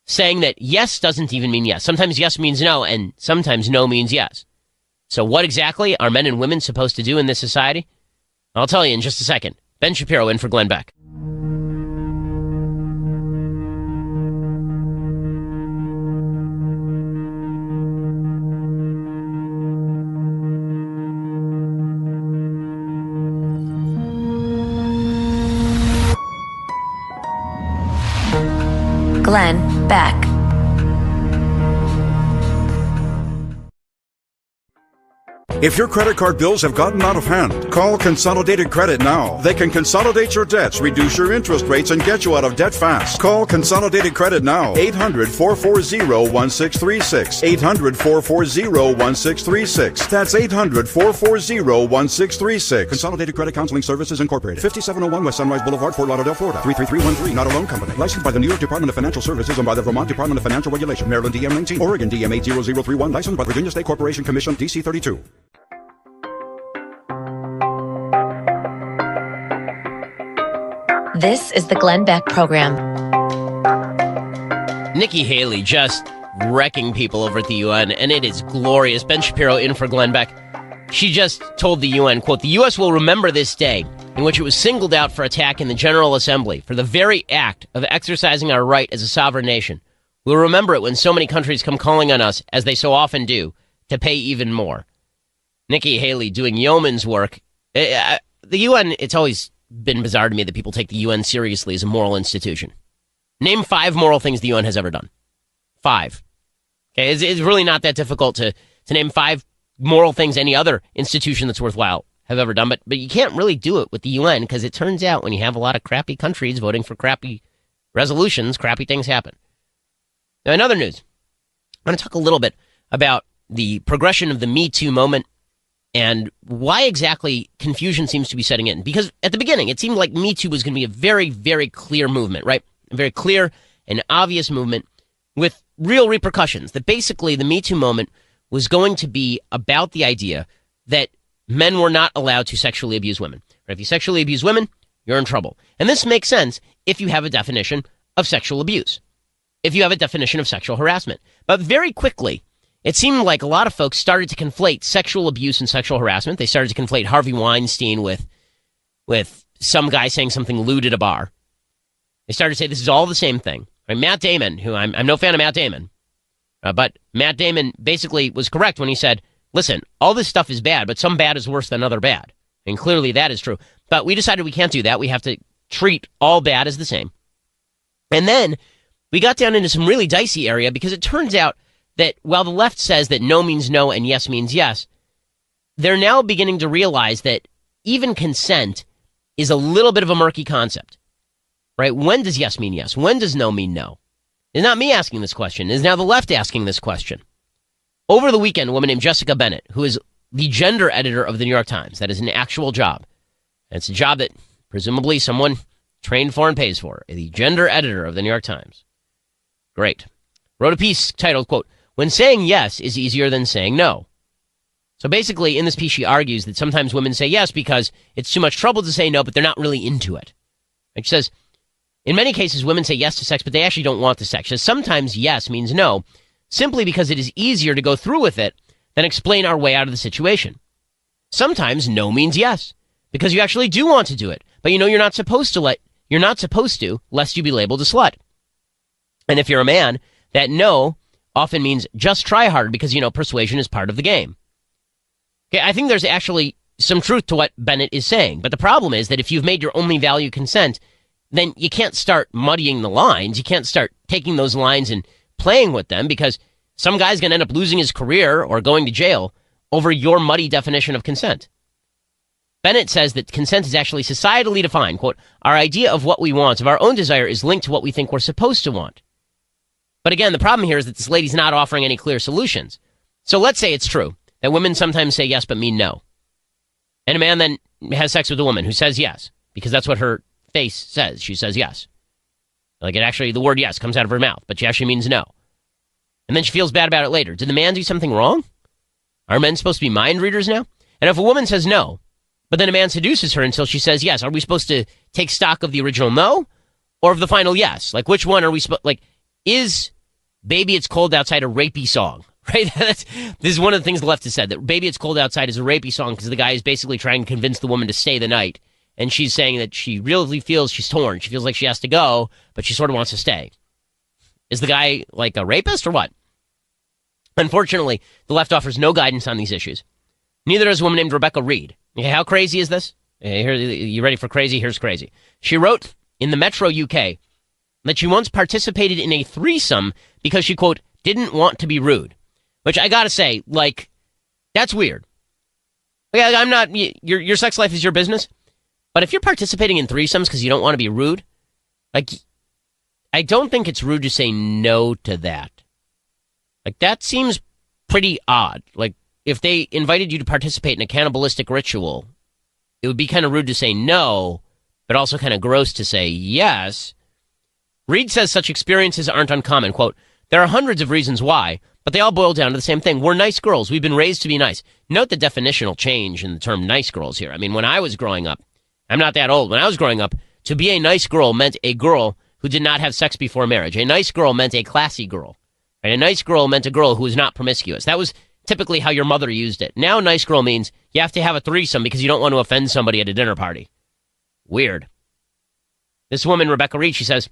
saying that yes doesn't even mean yes. Sometimes yes means no, and sometimes no means yes. So what exactly are men and women supposed to do in this society? I'll tell you in just a second. Ben Shapiro in for Glenn Beck. Glenn Beck. If your credit card bills have gotten out of hand, call Consolidated Credit now. They can consolidate your debts, reduce your interest rates, and get you out of debt fast. Call Consolidated Credit now. 800-440-1636. 800-440-1636. That's 800-440-1636. Consolidated Credit Counseling Services Incorporated. 5701 West Sunrise Boulevard, Fort Lauderdale, Florida. 33313. Not a loan company. Licensed by the New York Department of Financial Services and by the Vermont Department of Financial Regulation. Maryland DM 19. Oregon DM 80031. Licensed by Virginia State Corporation Commission DC 32. This is the Glenn Beck Program. Nikki Haley just wrecking people over at the UN, and it is glorious. Ben Shapiro in for Glenn Beck. She just told the UN, quote, the U.S. will remember this day in which it was singled out for attack in the General Assembly for the very act of exercising our right as a sovereign nation. We'll remember it when so many countries come calling on us, as they so often do, to pay even more. Nikki Haley doing yeoman's work. The UN, it's always been bizarre to me that people take the UN seriously as a moral institution. Name 5 moral things the UN has ever done. 5. Okay, it's really not that difficult to name 5 moral things any other institution that's worthwhile have ever done, but you can't really do it with the UN, because it turns out when you have a lot of crappy countries voting for crappy resolutions, crappy things happen. Now, in other news, I want to talk a little bit about the progression of the Me Too moment and why exactly confusion seems to be setting in. Because at the beginning, it seemed like Me Too was going to be a very, very clear movement, right? A very clear and obvious movement with real repercussions. That basically the Me Too moment was going to be about the idea that men were not allowed to sexually abuse women. Or if you sexually abuse women, you're in trouble. And this makes sense if you have a definition of sexual abuse, if you have a definition of sexual harassment. But very quickly, it seemed like a lot of folks started to conflate sexual abuse and sexual harassment. They started to conflate Harvey Weinstein with some guy saying something lewd at a bar. They started to say this is all the same thing. Right? Matt Damon, who I'm no fan of Matt Damon, but Matt Damon basically was correct when he said, listen, all this stuff is bad, but some bad is worse than other bad. And clearly that is true. But we decided we can't do that. We have to treat all bad as the same. And then we got down into some really dicey area, because it turns out that while the left says that no means no and yes means yes, they're now beginning to realize that even consent is a little bit of a murky concept, right? When does yes mean yes? When does no mean no? It's not me asking this question. It's now the left asking this question. Over the weekend, a woman named Jessica Bennett, who is the gender editor of the New York Times, that is an actual job. And it's a job that presumably someone trained for and pays for, the gender editor of the New York Times. Great. Wrote a piece titled, quote, when saying yes is easier than saying no. So basically, in this piece, she argues that sometimes women say yes because it's too much trouble to say no, but they're not really into it. And she says, in many cases, women say yes to sex, but they actually don't want the sex. She says, sometimes yes means no, simply because it is easier to go through with it than explain our way out of the situation. Sometimes no means yes, because you actually do want to do it, but you know you're not supposed to, lest you be labeled a slut. And if you're a man, that no often means just try harder because, you know, persuasion is part of the game. Okay, I think there's actually some truth to what Bennett is saying, but the problem is that if you've made your only value consent, then you can't start muddying the lines. You can't start taking those lines and playing with them, because some guy's going to end up losing his career or going to jail over your muddy definition of consent. Bennett says that consent is actually societally defined. Quote, our idea of what we want, of our own desire, is linked to what we think we're supposed to want. But again, the problem here is that this lady's not offering any clear solutions. So let's say it's true that women sometimes say yes but mean no. And a man then has sex with a woman who says yes, because that's what her face says. She says yes. Like, it actually, the word yes comes out of her mouth, but she actually means no. And then she feels bad about it later. Did the man do something wrong? Are men supposed to be mind readers now? And if a woman says no, but then a man seduces her until she says yes, are we supposed to take stock of the original no or of the final yes? Like, which one are we supposed, like, is Baby It's Cold Outside a rapey song? Right? This is one of the things the left has said, that Baby It's Cold Outside is a rapey song because the guy is basically trying to convince the woman to stay the night. And she's saying that she really feels she's torn. She feels like she has to go, but she sort of wants to stay. Is the guy like a rapist or what? Unfortunately, the left offers no guidance on these issues. Neither does a woman named Rebecca Reed. Okay, how crazy is this? Here, you ready for crazy? Here's crazy. She wrote in the Metro UK that she once participated in a threesome because she, quote, didn't want to be rude. Which I gotta say, like, that's weird. Okay, I'm not, your sex life is your business. But if you're participating in threesomes because you don't want to be rude, like, I don't think it's rude to say no to that. Like, that seems pretty odd. Like, if they invited you to participate in a cannibalistic ritual, it would be kind of rude to say no, but also kind of gross to say yes. Reed says such experiences aren't uncommon. Quote, there are hundreds of reasons why, but they all boil down to the same thing. We're nice girls. We've been raised to be nice. Note the definitional change in the term nice girls here. I mean, when I was growing up, I'm not that old. When I was growing up, to be a nice girl meant a girl who did not have sex before marriage. A nice girl meant a classy girl. Right? A nice girl meant a girl who was not promiscuous. That was typically how your mother used it. Now nice girl means you have to have a threesome because you don't want to offend somebody at a dinner party. Weird. This woman, Rebecca Reed, she says,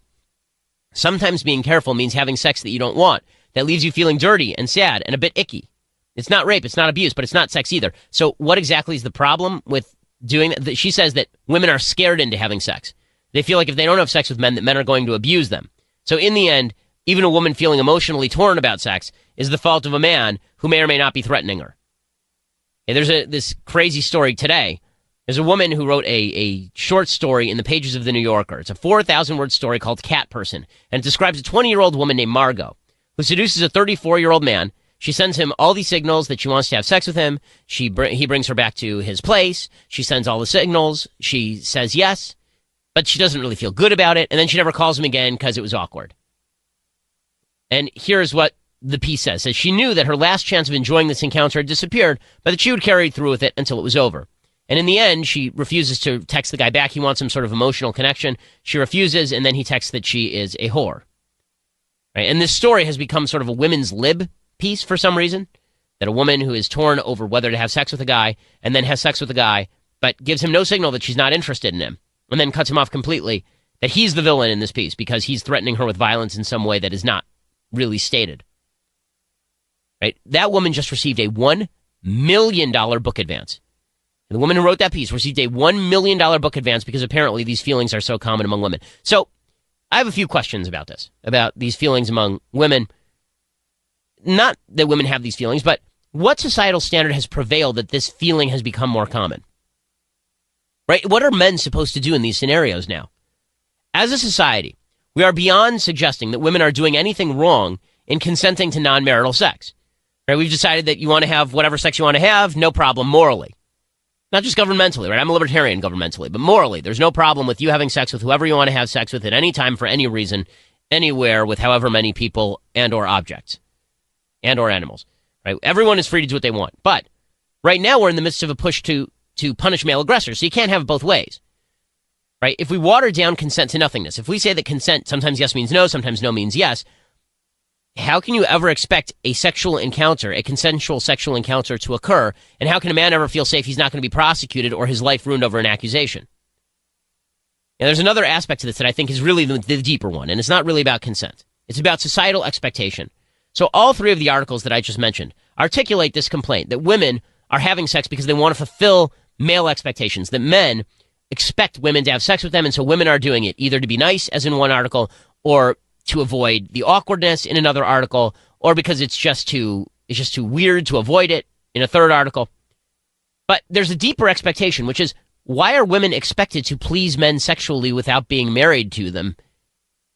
sometimes being careful means having sex that you don't want, that leaves you feeling dirty and sad and a bit icky. It's not rape, it's not abuse, but it's not sex either. So what exactly is the problem with doing that? She says that women are scared into having sex. They feel like if they don't have sex with men, that men are going to abuse them. So in the end, even a woman feeling emotionally torn about sex is the fault of a man who may or may not be threatening her. And there's this crazy story today. There's a woman who wrote a short story in the pages of The New Yorker. It's a 4,000-word story called Cat Person, and it describes a 20-year-old woman named Margot who seduces a 34-year-old man. She sends him all these signals that she wants to have sex with him. He brings her back to his place. She sends all the signals. She says yes, but she doesn't really feel good about it, and then she never calls him again because it was awkward. And here's what the piece says. She knew that her last chance of enjoying this encounter had disappeared, but that she would carry through with it until it was over. And in the end, she refuses to text the guy back. He wants some sort of emotional connection. She refuses, and then he texts that she is a whore. Right? And this story has become sort of a women's lib piece for some reason, that a woman who is torn over whether to have sex with a guy and then has sex with a guy, but gives him no signal that she's not interested in him, and then cuts him off completely, that he's the villain in this piece because he's threatening her with violence in some way that is not really stated. Right? That woman just received a $1 million book advance. And the woman who wrote that piece received a $1 million book advance because apparently these feelings are so common among women. So I have a few questions about this, about these feelings among women. Not that women have these feelings, but what societal standard has prevailed that this feeling has become more common? Right? What are men supposed to do in these scenarios now? As a society, we are beyond suggesting that women are doing anything wrong in consenting to non-marital sex. Right? We've decided that you want to have whatever sex you want to have, no problem morally. Not just governmentally, right? I'm a libertarian governmentally, but morally, there's no problem with you having sex with whoever you want to have sex with at any time, for any reason, anywhere, with however many people and or objects and or animals, right? Everyone is free to do what they want. But Right now, we're in the midst of a push to punish male aggressors, so you can't have it both ways. Right? If we water down consent to nothingness, if we say that consent, sometimes yes means no, sometimes no means yes, how can you ever expect a sexual encounter, a consensual sexual encounter to occur? And how can a man ever feel safe he's not going to be prosecuted or his life ruined over an accusation? Now, there's another aspect to this that I think is really the deeper one, and it's not really about consent. It's about societal expectation. So all three of the articles that I just mentioned articulate this complaint that women are having sex because they want to fulfill male expectations, that men expect women to have sex with them, and so women are doing it either to be nice, as in one article, or to avoid the awkwardness in another article, or because it's just too weird to avoid it in a third article. But there's a deeper expectation, which is, why are women expected to please men sexually without being married to them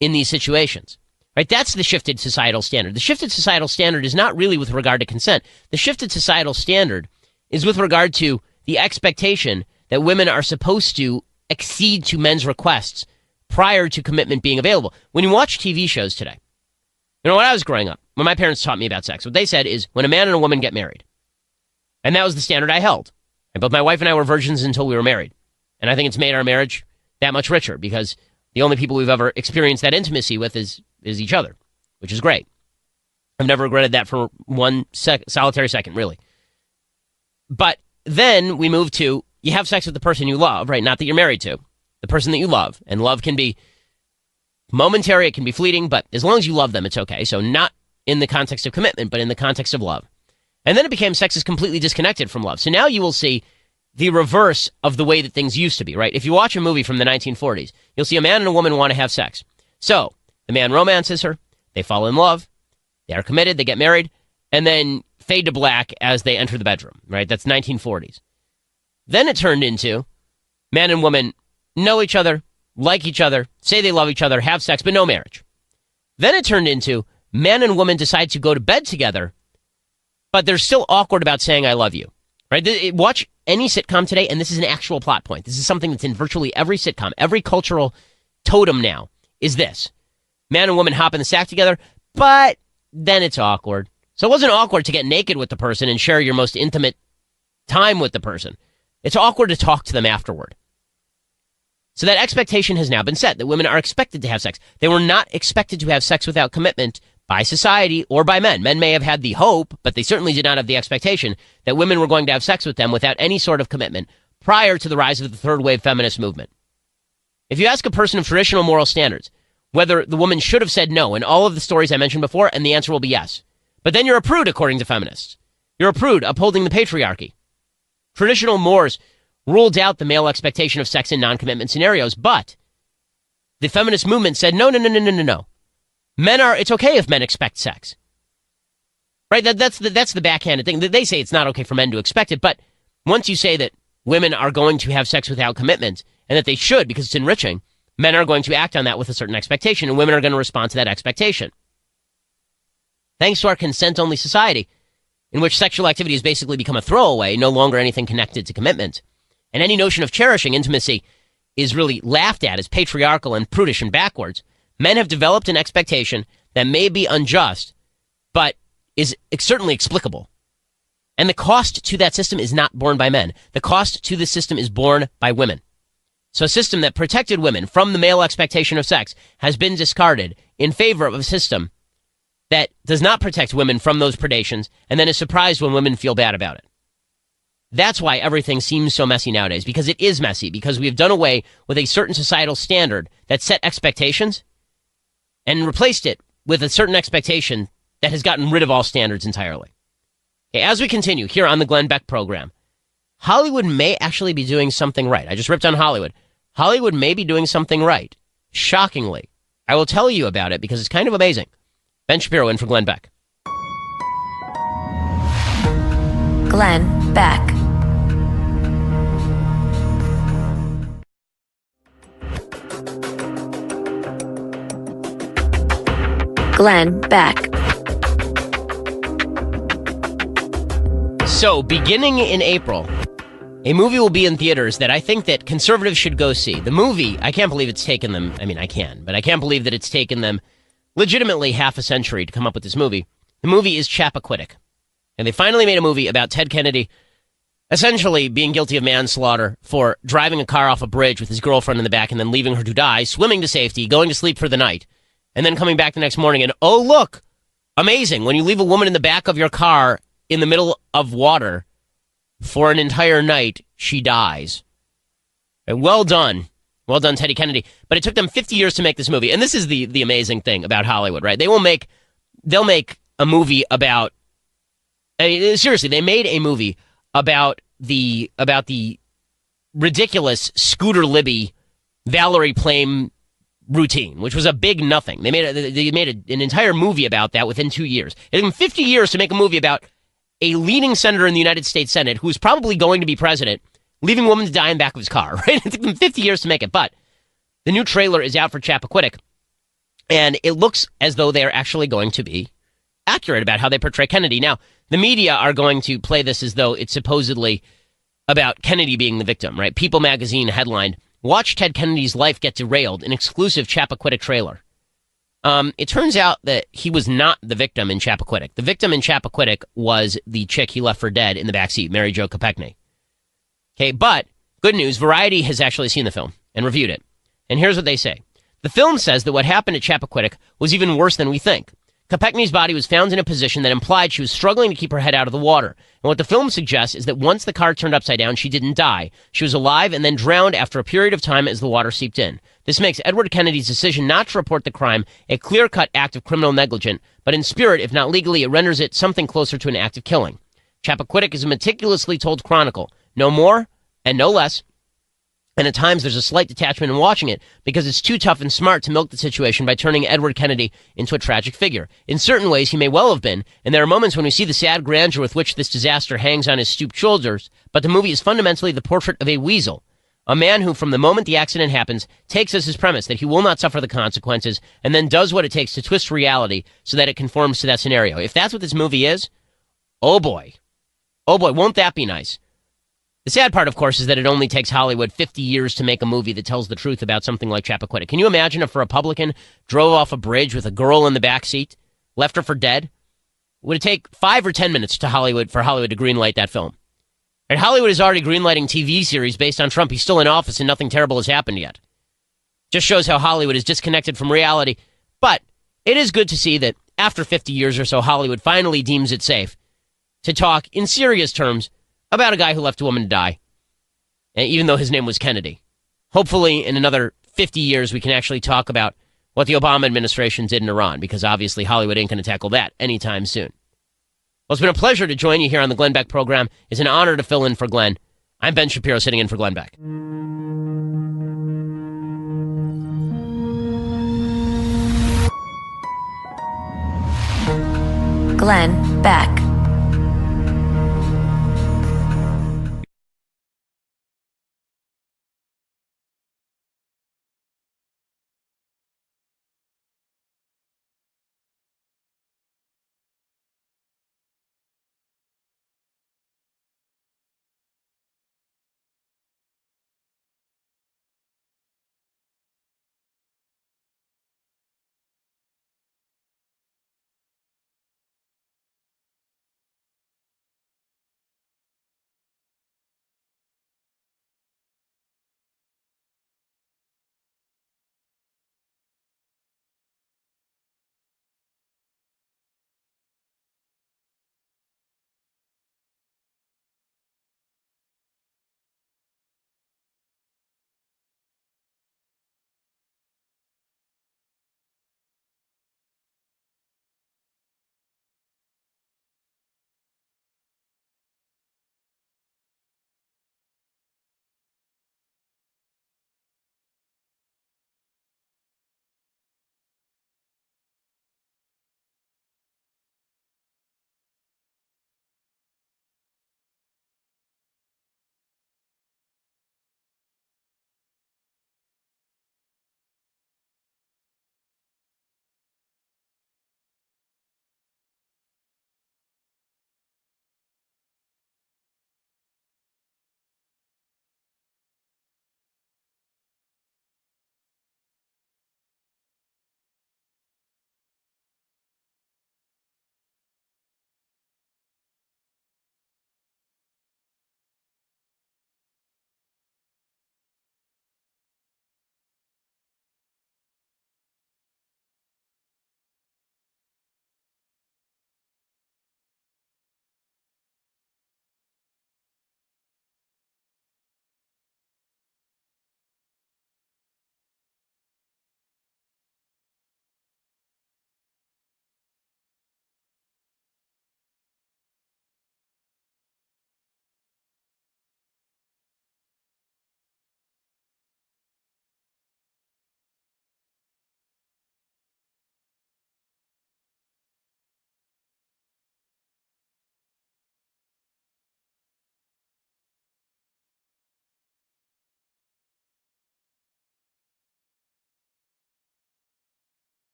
in these situations? Right? That's the shifted societal standard. The shifted societal standard is not really with regard to consent. The shifted societal standard is with regard to the expectation that women are supposed to accede to men's requests prior to commitment being available. When you watch TV shows today, you know, when I was growing up, when my parents taught me about sex, what they said is when a man and a woman get married. And that was the standard I held. And both my wife and I were virgins until we were married. And I think it's made our marriage that much richer because the only people we've ever experienced that intimacy with is each other, which is great. I've never regretted that for one solitary second, really. But then we move to, you have sex with the person you love, right? Not that you're married to. The person that you love. And love can be momentary, it can be fleeting, but as long as you love them, it's okay. So not in the context of commitment, but in the context of love. And then it became sex is completely disconnected from love. So now you will see the reverse of the way that things used to be, right? If you watch a movie from the 1940s, you'll see a man and a woman want to have sex. So the man romances her, they fall in love, they are committed, they get married, and then fade to black as they enter the bedroom, right? That's 1940s. Then it turned into man and woman know each other, like each other, say they love each other, have sex, but no marriage. Then it turned into man and woman decide to go to bed together, but they're still awkward about saying I love you, right? Watch any sitcom today, and this is an actual plot point. This is something that's in virtually every sitcom. Every cultural totem now is this. Man and woman hop in the sack together, but then it's awkward. So it wasn't awkward to get naked with the person and share your most intimate time with the person. It's awkward to talk to them afterward. So that expectation has now been set, that women are expected to have sex. They were not expected to have sex without commitment by society or by men. Men may have had the hope, but they certainly did not have the expectation that women were going to have sex with them without any sort of commitment prior to the rise of the third wave feminist movement. If you ask a person of traditional moral standards whether the woman should have said no in all of the stories I mentioned before, and the answer will be yes. But then you're a prude, according to feminists. You're a prude upholding the patriarchy. Traditional mores ruled out the male expectation of sex in non-commitment scenarios, but the feminist movement said, no. It's okay if men expect sex. Right? That's the backhanded thing. They say it's not okay for men to expect it, but once you say that women are going to have sex without commitment, and that they should because it's enriching, men are going to act on that with a certain expectation, and women are going to respond to that expectation. Thanks to our consent-only society, in which sexual activity has basically become a throwaway, no longer anything connected to commitment, and any notion of cherishing intimacy is really laughed at as patriarchal and prudish and backwards, men have developed an expectation that may be unjust, but is certainly explicable. And the cost to that system is not borne by men. The cost to the system is borne by women. So a system that protected women from the male expectation of sex has been discarded in favor of a system that does not protect women from those predations and then is surprised when women feel bad about it. That's why everything seems so messy nowadays, because it is messy, because we have done away with a certain societal standard that set expectations and replaced it with a certain expectation that has gotten rid of all standards entirely. Okay, as we continue here on the Glenn Beck program, Hollywood may actually be doing something right. I just ripped on Hollywood. Hollywood may be doing something right. Shockingly. I will tell you about it because it's kind of amazing. Ben Shapiro in for Glenn Beck. Glenn Beck. Glenn Beck. So, beginning in April, a movie will be in theaters that I think that conservatives should go see. The movie, I can't believe it's taken them, I can, but I can't believe that it's taken them legitimately half a century to come up with this movie. The movie is Chappaquiddick. And they finally made a movie about Ted Kennedy essentially being guilty of manslaughter for driving a car off a bridge with his girlfriend in the back and then leaving her to die, swimming to safety, going to sleep for the night, and then coming back the next morning and, oh, look, amazing. When you leave a woman in the back of your car in the middle of water for an entire night, she dies. And well done. Well done, Teddy Kennedy. But it took them 50 years to make this movie. And this is the amazing thing about Hollywood, right? They'll make a movie about, I mean, seriously, they made a movie about the ridiculous Scooter Libby Valerie Plame routine, which was a big nothing. They made an entire movie about that within 2 years. It took them 50 years to make a movie about a leading senator in the United States Senate who is probably going to be president, leaving a woman to die in the back of his car, right? It took them 50 years to make it, but the new trailer is out for Chappaquiddick, and it looks as though they're actually going to be accurate about how they portray Kennedy. Now, the media are going to play this as though it's supposedly about Kennedy being the victim, right? People magazine headlined, "Watch Ted Kennedy's life get derailed," an exclusive Chappaquiddick trailer. It turns out that he was not the victim in Chappaquiddick. The victim in Chappaquiddick was the chick he left for dead in the backseat, Mary Jo Kopechne. Okay, but good news, Variety has actually seen the film and reviewed it. And here's what they say. The film says that what happened at Chappaquiddick was even worse than we think. Kopechne's body was found in a position that implied she was struggling to keep her head out of the water. And what the film suggests is that once the car turned upside down, she didn't die. She was alive and then drowned after a period of time as the water seeped in. This makes Edward Kennedy's decision not to report the crime a clear-cut act of criminal negligence, but in spirit, if not legally, it renders it something closer to an act of killing. Chappaquiddick is a meticulously told chronicle. No more and no less. And at times there's a slight detachment in watching it because it's too tough and smart to milk the situation by turning Edward Kennedy into a tragic figure. In certain ways, he may well have been, and there are moments when we see the sad grandeur with which this disaster hangs on his stooped shoulders, but the movie is fundamentally the portrait of a weasel, a man who, from the moment the accident happens, takes as his premise that he will not suffer the consequences and then does what it takes to twist reality so that it conforms to that scenario. If that's what this movie is, oh boy, won't that be nice? The sad part, of course, is that it only takes Hollywood 50 years to make a movie that tells the truth about something like Chappaquiddick. Can you imagine if a Republican drove off a bridge with a girl in the back seat, left her for dead? Would it take 5 or 10 minutes for Hollywood to greenlight that film? And Hollywood is already greenlighting TV series based on Trump. He's still in office and nothing terrible has happened yet. Just shows how Hollywood is disconnected from reality. But it is good to see that after 50 years or so, Hollywood finally deems it safe to talk in serious terms about a guy who left a woman to die, even though his name was Kennedy. Hopefully, in another 50 years, we can actually talk about what the Obama administration did in Iran, because obviously Hollywood ain't going to tackle that anytime soon. Well, it's been a pleasure to join you here on the Glenn Beck program. It's an honor to fill in for Glenn. I'm Ben Shapiro, sitting in for Glenn Beck. Glenn Beck.